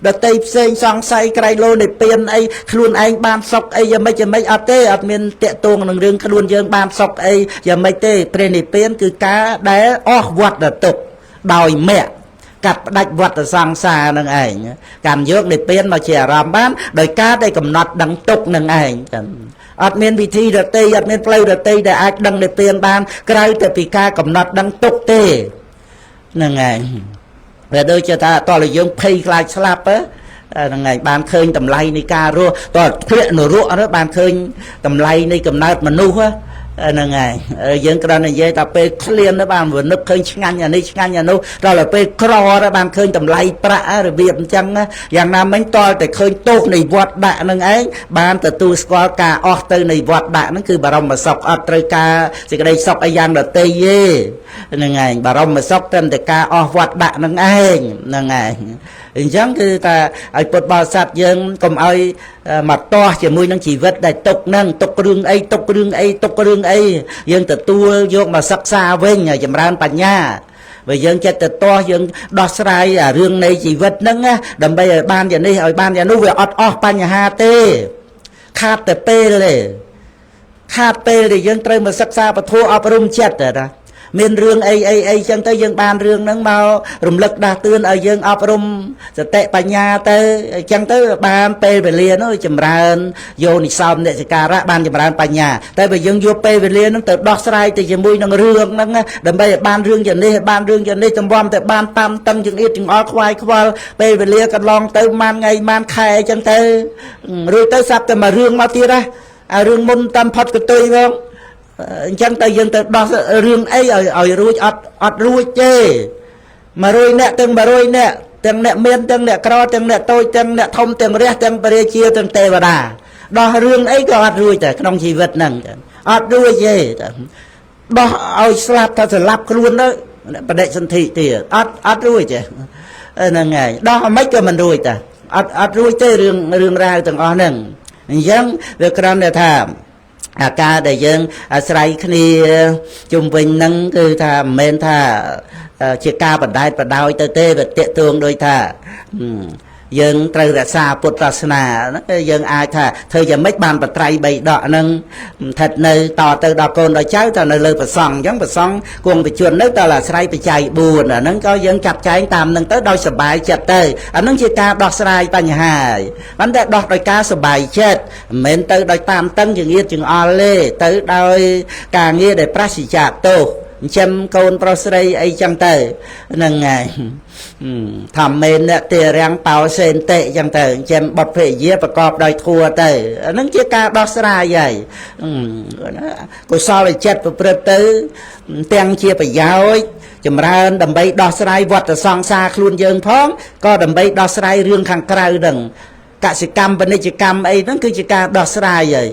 ដតីផ្សេងសង្ស័យក្រៃលោនិព្វានអីខ្លួនឯងបានសុខអីយ៉ាងម៉េចអត់ទេអត់មានតាក់ទងនឹងរឿងខ្លួនយើងបានសុខអីយ៉ាងម៉េចទេព្រះនិព្វានគឺការដែលអស់វត្តទុក្ខដោយមគ្គកាត់ផ្ដាច់វត្តសង្សារនឹងឯងកម្មយកនិព្វានមកជាអារម្មណ៍បានដោយការដែលកំណត់ដឹងទុក្ខនឹងឯងចឹងអត់មានវិធីរតីអត់មានផ្លូវរតីដែលអាចដឹងនិព្វានបានក្រៅតែពីការកំណត់ដឹងទុក្ខទេហ្នឹងឯងវាដូចជាថាតើយើងភ័យខ្លាចស្លាប់ហ្នឹងឯងបានឃើញតម្លៃនៃការរស់តើភ្នាក់នរកបានឃើញតម្លៃនៃកំណើតមនុស្សហ្នឹងហើយយើងគ្រាន់តែនិយាយថាពេលឃ្លានទៅបានវនឹកឃើញឆ្ងាញ់អានេះឆ្ងាញ់អានោះដល់ទៅពេលក្រទៅបានឃើញតម្លៃប្រាក់របៀបអញ្ចឹងយ៉ាងណាមិញតលតែឃើញទោសនៃវត្តដាក់ហ្នឹងឯងបានទទួលស្គាល់ការអស់ទៅនៃវត្តដាក់ហ្នឹងគឺបរមសុខអត់ត្រូវការសេចក្តីសុខអីយ៉ាងដទៃទេហ្នឹងឯងបរមសុខត្រឹមតែការអស់វត្តដាក់ហ្នឹងឯងហ្នឹងឯងអញ្ចឹងគឺថាឲ្យពុទ្ធបរិស័ទយើងកុំឲ្យមកទាស់ជាមួយនឹងជីវិតដែលទុកហ្នឹងទុករឿងអីយើងទទួលយកមកសិក្សាវិញចម្រើនបញ្ញាបើយើងចិត្តទៅទាស់យើងដោះស្រាយរឿងនៃជីវិតហ្នឹងដើម្បីឲ្យបានយ៉ាងនេះឲ្យបានយ៉ាងនោះវាអត់អស់បញ្ហាទេខាតតែពេលទេខាតពេលដែលយើងត្រូវមកសិក្សាពធអប់រំចិត្តណា មានរឿងអីចឹងទៅយើងបានរឿងហ្នឹងមករំលឹកដាស់តឿនឲ្យយើងអប់រំសតិបញ្ញាទៅចឹងទៅបានពេលវេលានោះចម្រើនយោនិសោមនសិការៈបានចម្រើនបញ្ញាតែបើយើងយកពេលវេលាហ្នឹងទៅដោះស្រាយទៅជាមួយនឹងរឿងហ្នឹងដើម្បីឲ្យបានរឿងយ៉ាងនេះបានរឿងយ៉ាងនេះទំបំតែបានតាមតឹងចង្អៀតចង្អល់ខ្វាយខ្វល់ពេលវេលាកន្លងទៅម៉ានថ្ងៃម៉ានខែចឹងទៅរួចទៅសាប់តែមករឿងមកទៀតហើយរឿងមុនតាមផុតកតុយផងអញ្ចឹងទៅយើងទៅដោះរឿងអីឲ្យរួចអត់រួចទេ100នាក់ទាំង100នាក់ទាំងអ្នកមានទាំងអ្នកក្រទាំងអ្នកតូចទាំងអ្នកធំទាំងរះទាំងបរិជាទាំងទេវតាដោះរឿងអីក៏អត់រួចដែរក្នុងជីវិតហ្នឹងអត់រួចទេដោះឲ្យស្លាប់ថាស្លាប់ខ្លួនទៅបដិសន្ធិទៀតអត់រួចទេហ្នឹងហើយដោះអ្មិនក៏មិនរួចតាអត់រួចទេរឿងរ៉ាវទាំងអស់ហ្នឹងអញ្ចឹងវាគ្រាន់តែថាអាការដែលយើងអាស្រ័យគ្នាជុំវិញហ្នឹងគឺថាមិនមែនថាជាការបដែតបដោយទៅទេវាតេតួងដោយថាយើងត្រូវរក្សាពុទ្ធសាសនាយើងអាចថាធ្វើយ៉ាងម៉េចបានបត្រៃបីដកហ្នឹងស្ថិតនៅតទៅដល់កូនដល់ចៅទៅនៅលើប្រសង់អញ្ចឹងប្រសង់គង់បជននៅតអាស្រ័យបច្ច័យ4អាហ្នឹងក៏យើងចាត់ចែងតាមហ្នឹងទៅដោយសบายចិត្តទៅអាហ្នឹងជាការដោះស្រាយបញ្ហាហើយប៉ុន្តែដោះដោយការសบายចិត្តមិនមែនទៅដោយតាមតឹងចង្អៀតចង្អល់ទេទៅដោយការងារដែលប្រសិជ្ជៈទោសចិញ្ចឹមកូនប្រុសស្រីអីចឹងទៅហ្នឹងហើយធម្មមេនតិរាំងបោសេនតិចឹងទៅចិញ្ចឹមបុព្វភរិយាប្រកបដោយធัวទៅអាហ្នឹងជាការដោះស្រាយហើយកុសលចិត្តប្រព្រឹត្តទៅទាំងជាប្រយោជន៍ចម្រើនដើម្បីដោះស្រាយវដ្តសង្សារខ្លួនយើងផងក៏ដើម្បីដោះស្រាយរឿងខាងក្រៅហ្នឹងកសិកម្មពាណិជ្ជកម្មអីហ្នឹងគឺជាការដោះស្រាយហើយ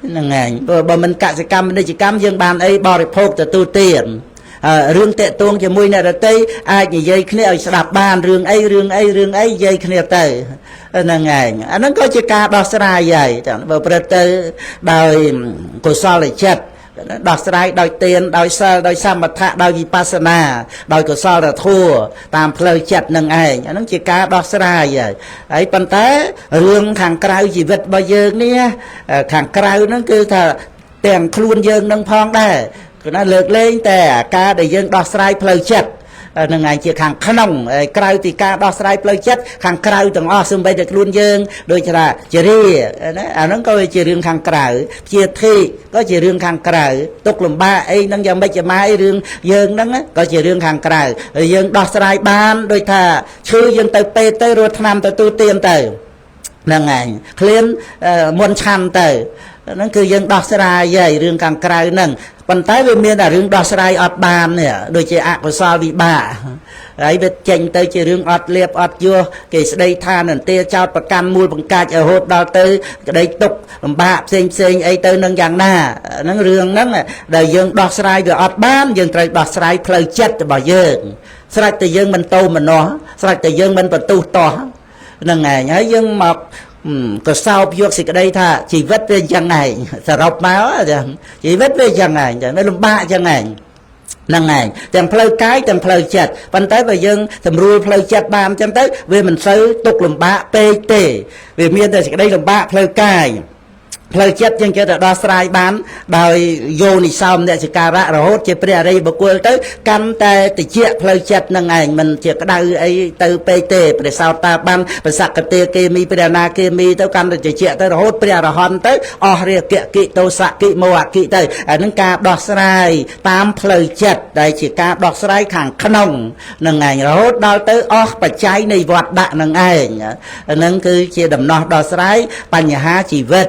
ហ្នឹងហើយបើមិនកសិកម្មពាណិជ្ជកម្មយើងបានអីបរិភោគទទួលទានរឿងតេតួងជាមួយអ្នកដទៃអាចនិយាយគ្នាឲ្យស្ដាប់បានរឿងអីនិយាយគ្នាទៅហ្នឹងហើយអាហ្នឹងក៏ជាការដោះស្រាយហើយបើប្រព្រឹត្តទៅដោយកុសលចិត្តដោះស្រាយដោយទានដោយសិលដោយសមថៈដោយវិបស្សនាដោយកុសលធម៌តាមផ្លូវចិត្តនឹងឯងអាហ្នឹងជាការដោះស្រាយហើយប៉ុន្តែរឿងខាងក្រៅជីវិតរបស់យើងនេះខាងក្រៅហ្នឹងគឺថាទាំងខ្លួនយើងនឹងផងដែរគឺណាលើកលែងតែអាការដែលយើងដោះស្រាយផ្លូវចិត្តនឹងឯងជាខាងក្នុងក្រៅពីការដោះស្រាយផ្លូវចិត្តខាងក្រៅទាំងអស់សូម្បីតែខ្លួនយើងដូចថាជារាណាអាហ្នឹងក៏ជារឿងខាងក្រៅជាធិក៏ជារឿងខាងក្រៅទុកលំបាកអីហ្នឹងយ៉ាងម៉េចចាំម៉ាយរឿងយើងហ្នឹងក៏ជារឿងខាងក្រៅហើយយើងដោះស្រាយបានដូចថាឈឺយើងទៅពេទ្យទៅរត់ថ្នាំទៅទូទានទៅហ្នឹងឯងឃ្លានមុនឆាន់ទៅហ្នឹងគឺយើងដោះស្រាយហើយរឿងខាងក្រៅហ្នឹងប៉ុន្តែវាមានតែរឿងដោះស្រាយអត់បាននេះដូចជាអកុសលវិបាកហើយវាចេញទៅជារឿងអត់លៀបអត់យោគេស្ដីថានន្ទាចោតប្រកាន់មូលបង្កាច់រហូតដល់ទៅក្តីទុកលំបាកផ្សេងអីទៅនឹងយ៉ាងណាហ្នឹងរឿងហ្នឹងដែលយើងដោះស្រាយវាអត់បានយើងត្រូវដោះស្រាយផ្លូវចិត្តរបស់យើងស្រេចតែយើងមិនតោមនោះស្រេចតែយើងមិនបន្ទុះតោះហ្នឹងឯងហើយយើងមកក៏សោបយកសេចក្តីថាជីវិតវាអញ្ចឹងឯងសរុបមកជីវិតវាអញ្ចឹងឯងវាលំបាកអញ្ចឹងឯងហ្នឹងឯងទាំងផ្លូវកាយទាំងផ្លូវចិត្តប៉ុន្តែបើយើងសម្រួលផ្លូវចិត្តបានអញ្ចឹងទៅវាមិនសូវទុកលំបាកពេកទេវាមានតែសេចក្តីលំបាកផ្លូវកាយផ្លូវចិត្តយើងចេះតែដោះស្រាយបានដោយយោនិសោមនសិការៈរហូតជាព្រះអរិយបុគ្គលទៅកាន់តែតិចផ្លូវចិត្តនឹងឯងមិនជាក្តៅអីទៅពេកទេព្រះសោតាបានប្រសក្តិគេមីព្រះអនាគេមីទៅកាន់តែតិចទៅរហូតព្រះអរហន្តទៅអស់រាគៈកិតោសៈកិមោហកិទៅអានឹងការដោះស្រាយតាមផ្លូវចិត្តដែលជាការដោះស្រាយខាងក្នុងនឹងឯងរហូតដល់ទៅអស់បច្ច័យនៃវត្តដាក់នឹងឯងអានឹងគឺជាដំណោះដោះស្រាយបញ្ហាជីវិត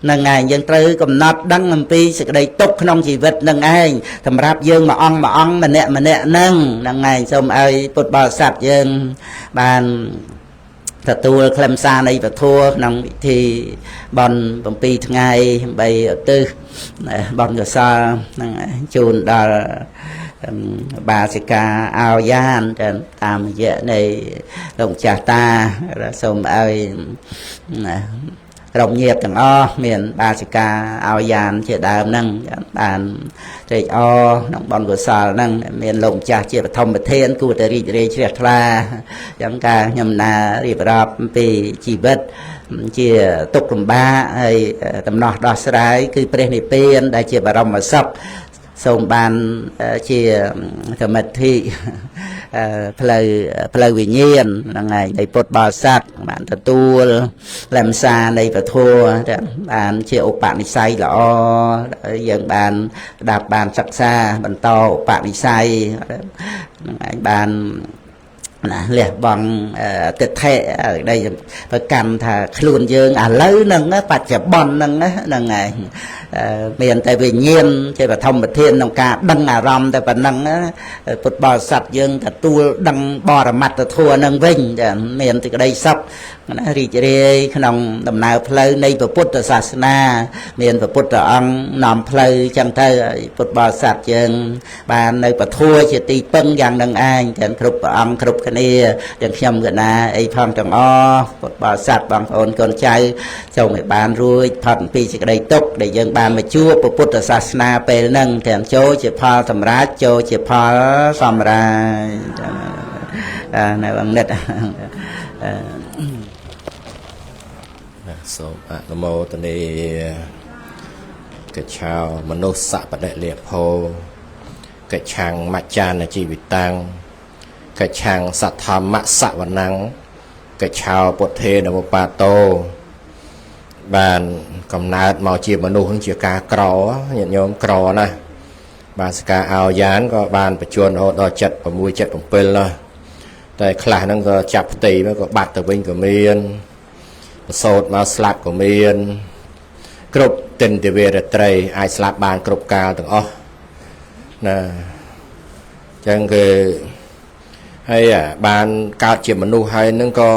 នឹងឯងយើងត្រូវកំណត់ដឹងអំពីសេចក្តីទុក្ខក្នុងជីវិតនឹងឯងសម្រាប់យើងមួយអង្គម្នាក់នឹងឯងសូមឲ្យពុទ្ធបរិស័ទយើងបានទទួលខ្លឹមសារនៃពធក្នុងពិធីបន់7ថ្ងៃដើម្បីឧទ្ទិសបន់កុសលនឹងជូនដល់បាសិកាអាវយ៉ានតាមរយៈនៃលោកម្ចាស់តាសូមឲ្យក្រុមញាតិទាំងអស់មានបាសិកាអាវយ៉ានជាដើមហ្នឹងបានត្រេកអរក្នុងបុណ្យកុសលហ្នឹងមានលោកម្ចាស់ជាបឋមប្រធានគួរតែរីករាយជ្រះថ្លាអញ្ចឹងការខ្ញុំណារៀបរាប់ពីជីវិតជាទុក្ខលំបាកហើយដំណោះដោះស្រាយគឺព្រះនិព្វានដែលជាបរមសុខ សូមបានជាកមិត្តធីផ្លូវវិញ្ញាណហ្នឹងហើយនៃពុទ្ធបរិស័ទបានទទួលលំសារនៃពធបានជាឧបនិស្ស័យល្អយើងបានស្ដាប់បានសិក្សាបន្តឧបនិស្ស័យហ្នឹងហើយបានណាលះបង់ទិដ្ឋិដែលប្រកាន់ថាខ្លួនយើងឥឡូវហ្នឹងបច្ចុប្បន្នហ្នឹងហ្នឹងហើយមានតែវិញ្ញាណជាបឋមធានក្នុងការដឹងអារម្មណ៍តែប៉ុណ្្នឹងពុទ្ធបរិស័ទយើងទទួលដឹងបរមត្តធម៌ហ្នឹងវិញមានសេចក្តីសុខណារីករាយក្នុងដំណើរផ្លូវនៃពុទ្ធសាសនាមានព្រះពុទ្ធអង្គនាំផ្លូវចឹងទៅពុទ្ធបរិស័ទយើងបាននៅពធជាទីពឹងយ៉ាងនឹងឯងទាំងគ្រប់ព្រះអង្គគ្រប់គ្នាទាំងខ្ញុំកណាអីផងទាំងអស់ពុទ្ធបរិស័ទបងប្អូនកូនចៅសូមឲ្យបានរួចផុតពីសេចក្តីទុក្ខដែលយើងបានមកជួបព្រះពុទ្ធសាសនាពេលហ្នឹងទាំងចូលជាផលសម្រាប់ចូលជាផលសម្រាប់នៅអង្គនិតសូមអនុមោទនាកិច្ឆោមនុស្សសបដិលាភោកិច្ឆាំងមច្ចានជីវិតាំងកិច្ឆាំងសទ្ធម្មសវណ្ណំកិច្ឆោពុទ្ធេនវបាតោបានកំណើតមកជាមនុស្សជាការក្រញាតិញោមក្រណាស់បានសការអោយ៉ានក៏បានបញ្ជូនរហូតដល់76 77តែខ្លះហ្នឹងក៏ចាប់ផ្ទៃមកក៏បាត់ទៅវិញក៏មានប្រសូតមកស្លាប់ក៏មានគ្រប់ទិនទិវរត្រីអាចស្លាប់បានគ្រប់កាលទាំងអស់ណាចឹងគឺហើយបានកើតជាមនុស្សហើយនឹងក៏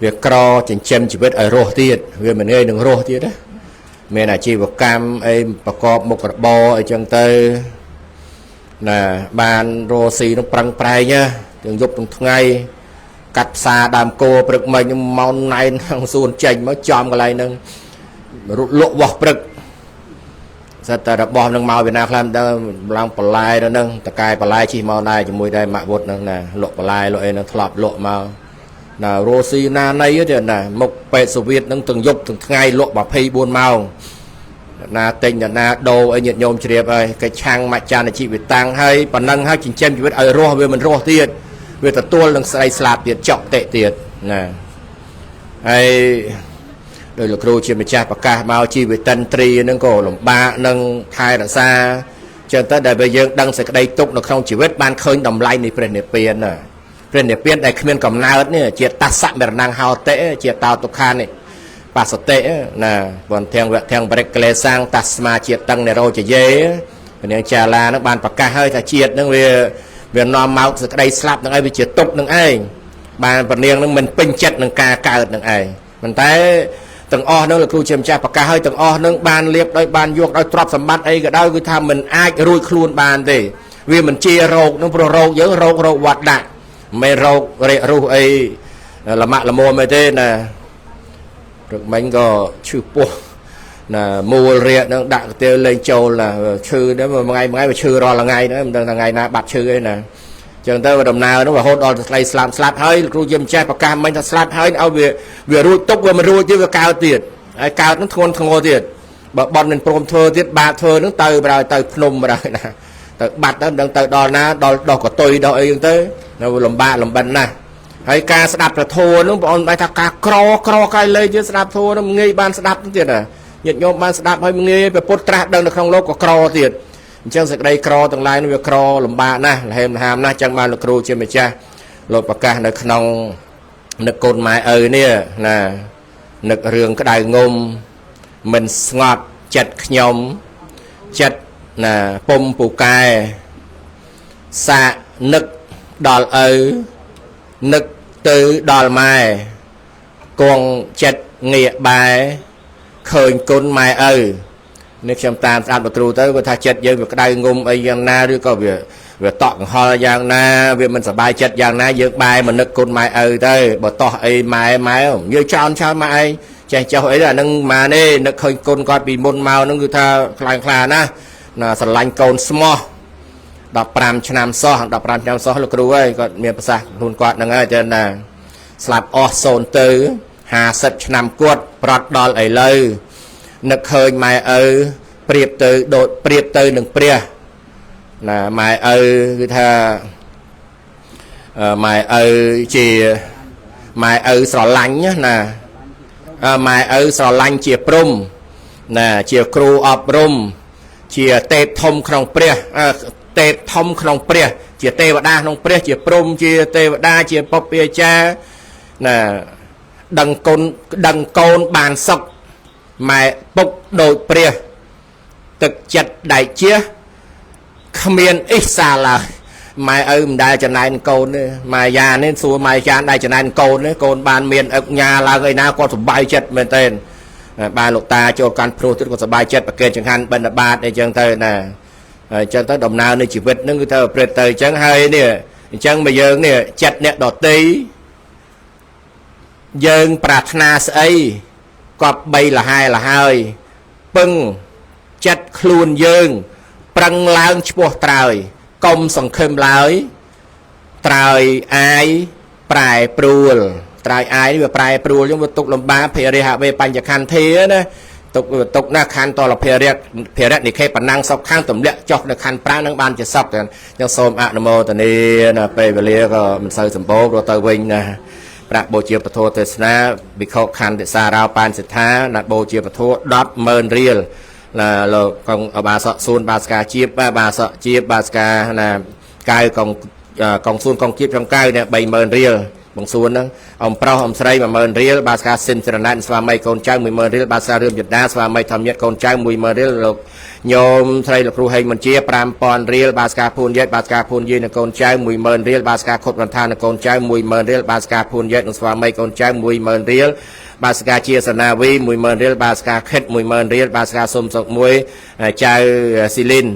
វាក្រចិញ្ចឹមជីវិតឲ្យរស់ទៀតវាមិនងាយនឹងរស់ទៀតណាមានអាជីវកម្មអីប្រកបមុខរបរអីចឹងទៅណាបានរស់ស៊ីនឹងប្រឹងប្រែងទាំងយប់ទាំងថ្ងៃកាត់ផ្សារដើមគោព្រឹកមិញម៉ោងណែនខាងសួនចេញមកចំកន្លែងហ្នឹងលក់វាស់ព្រឹកសិតតែរបស់នឹងមកពីណាខ្លះដល់ឡើងបន្លែទៅហ្នឹងតកែបន្លែជិះមកដែរជាមួយដែរម៉ាក់វុតហ្នឹងណាលក់បន្លែលក់អីហ្នឹងធ្លាប់លក់មកណារស់ស៊ីណាណីទៀតណាមុខពេទ្យសូវៀតហ្នឹងទាំងយប់ទាំងថ្ងៃលក់24ម៉ោងណាទិញណាដូរអីញាតិញោមជ្រាបហើយកិច្ចឆាំងមច្ចានជីវិតាំងហើយប៉ុណ្ណឹងហើយចិញ្ចឹមជីវិតឲ្យរស់វាមិនរស់ទៀតវាទទួលនឹងស្រីស្លាប់ទៀតចុកតិទៀតណាហើយដោយលោកគ្រូជាម្ចាស់ប្រកាសមកជីវិតិនត្រីហ្នឹងក៏លំបាកនឹងថែរក្សាចឹងទៅដែលយើងដឹងសេចក្តីទុក្ខនៅក្នុងជីវិតបានឃើញតម្លៃនៃព្រះនិព្វានណាព្រះនិព្វានដែលគ្មានកំណើតនេះជាតសៈមរណង្ហោតិជាតោទុក្ខានេះបសតិណាបន្ទាំងវៈទាំងបរិក្លេសាំងតស្មាជាតិតឹងនិរោជយេព្រះនាងចាឡានឹងបានប្រកាសហើយថាជាតិនឹងវានាំមកសេចក្តីស្លាប់នឹងឯងវាជាទុក្ខនឹងឯងបានព្រះនាងនឹងមិនពេញចិត្តនឹងការកើតនឹងឯងប៉ុន្តែទាំងអស់នោះលោកគ្រូជាម្ចាស់ប្រកាសហើយទាំងអស់នឹងបានលៀបដោយបានយកដោយទ្រព្យសម្បត្តិអីក៏ដោយគឺថាមិនអាចរួចខ្លួនបានទេវាមិនជារោគនឹងព្រោះរោគយើងរោគវត្តដាក់មិនរោគរេរុះអីលមាក់លមមអីទេណាព្រឹកមិញក៏ឈឺពោះណាមូលរាកនឹងដាក់ទៅលេងចូលណាឈឺđấyមួយថ្ងៃវាឈឺរាល់ថ្ងៃហ្នឹងមិនដឹងថ្ងៃណាបាត់ឈឺឯណាចឹងទៅដំណើរនោះរហូតដល់ស្លាប់ហើយគ្រូជាម្ចាស់ប្រកាសមិញថាស្លាប់ហើយឲ្យវារួចទុកវាមិនរួចទៀតវាកើតទៀតហើយកើតនឹងធ្ងន់ធ្ងរទៀតបើបន់មិនព្រមធ្វើទៀតបាក់ធ្វើនឹងទៅភ្នំបណ្ដោយណាទៅបាត់ទៅមិនដឹងទៅដល់ណាដល់ដោះកតុយដោះអីចឹងទៅនៅលំបាកលំបិនណាស់ហើយការស្ដាប់ប្រធោនឹងបងអូនបែរថាការក្រកាយលេទៀតស្ដាប់ធោនឹងងាយបានស្ដាប់ទៀតណាញាតិញោមបានស្ដាប់ហើយងាយព្រះពុទ្ធត្រាស់ដឹងនៅក្នុងលោកក៏ក្រទៀតអញ្ចឹងសេចក្តីក្រទាំងឡាយនោះវាក្រលំបាកណាស់លហេមលហាមណាស់ចឹងបានលោកគ្រូជាម្ចាស់លោកប្រកាសនៅក្នុងនឹកកូនម៉ែឪនេះណានឹករឿងក្តៅងុំមិនស្ងប់ចិត្តខ្ញុំចិត្តណាពុំពូកែសាកនឹកដល់ឪនឹកទៅដល់ម៉ែគង់ចិត្តងាកបែឃើញគុណម៉ែឪនេះខ្ញុំតាមស្ដាប់លោកគ្រូទៅគាត់ថាចិត្តយើងវាក្តៅងុំអីយ៉ាងណាឬក៏វាតក់កង្ហល់យ៉ាងណាវាមិនសប្បាយចិត្តយ៉ាងណាយើងបែរមកនឹកគុណម៉ែឪទៅបើតោះអីម៉ែយើងចោលម៉ែឯងចេះចោះអីអានឹងម៉ានេះនឹកឃើញគុណគាត់ពីមុនមកនឹងគឺថាខ្លាំងខ្លាណាស្រឡាញ់កូនស្មោះ15 ឆ្នាំសោះ15 ឆ្នាំសោះលោកគ្រូអើយគាត់មានប្រសាសន៍ខ្លួនគាត់ហ្នឹងហើយចឹងណាស្លាប់អស់សូន្យទៅ50 ឆ្នាំគាត់ប្រត់ដល់ឥឡូវនឹកឃើញម៉ែឪ ប្រៀបទៅដូចប្រៀបទៅនឹងព្រះណាម៉ែឪគឺថាម៉ែឪជាម៉ែឪស្រឡាញ់ណាម៉ែឪស្រឡាញ់ជាព្រំណាជាគ្រូអប់រំជាទេពធំក្នុងព្រះទេពធំក្នុងព្រះជាទេវតាក្នុងព្រះជាព្រំជាទេវតាជាពុព្វាចារ្យណាដឹងកូនបានសុខម៉ែពុកដូចព្រះទឹកចិត្តដែកជាគ្មានអិសាឡើយម៉ែឪមិនដែលចំណែនកូនទេម៉ែយ៉ានេះសួរម៉ែចានដែលចំណែនកូនទេកូនបានមានអឹកញ៉ាឡើងឯណាគាត់សុបាយចិត្តមែនទេបានលោកតាចូលកាន់ព្រោះទៀតគាត់សុបាយចិត្តប្រកេតចង្ហាន់បិណ្ឌបាតអីចឹងទៅណាអញ្ចឹងទៅដំណើរនៃជីវិតហ្នឹងគឺទៅប្រព្រឹត្តទៅអញ្ចឹងហើយនេះអញ្ចឹងមកយើងនេះចិត្តអ្នកដតីយើងប្រាថ្នាស្អីគប្បីលហែលហើយពឹងចិត្តខ្លួនយើងប្រឹងឡើងឈ្មោះត្រើយកុំសង្ឃឹមឡើយត្រើយអាយប្រែប្រួលត្រើយអាយនេះវាប្រែប្រួលយើងវាទុកលំបាភិរិហវេបញ្ញខន្ធាណាទុកណាខណ្ឌតលភិរិយនិខេបណាំងសុខខាងទម្លាក់ចុះនៅខណ្ឌ5នឹងបានជាសុខចឹងសូមអនុមោទនាណាពេលវេលាក៏មិនសូវសម្បូរទៅវិញណាប្រាក់បូជាពធទេសនាវិខខណ្ឌទសារោបានសិដ្ឋាណាបូជាពធ 100000 រៀលlà con bà sọ xuân bà ska chiếp bà sọ chiếp bà ska là cài con xuân con chiếp trong cài nè 70,000 រៀលបងសួនហ្នឹងអំប្រុសអំស្រី 10,000 រៀលបាសកាសិនចរណ័នស្វាមីកូនចៅ 10,000 រៀលបាសការឿងយដាស្វាមីធម្មញាតកូនចៅ 10,000 រៀលលោកញោមស្រីលោកគ្រូហេងបញ្ជា 5,000 រៀលបាសកាភូនយេតបាសកាភូនយេតនិងកូនចៅ 10,000 រៀលបាសកាខុតបន្តានិងកូនចៅ 10,000 រៀលបាសកាភូនយេតនិងស្វាមីកូនចៅ 10,000 រៀលបាសកាជាសនាវី 10,000 រៀលបាសកាខិត 10,000 រៀលបាសកាសុំសុកមួយចៅស៊ីលីន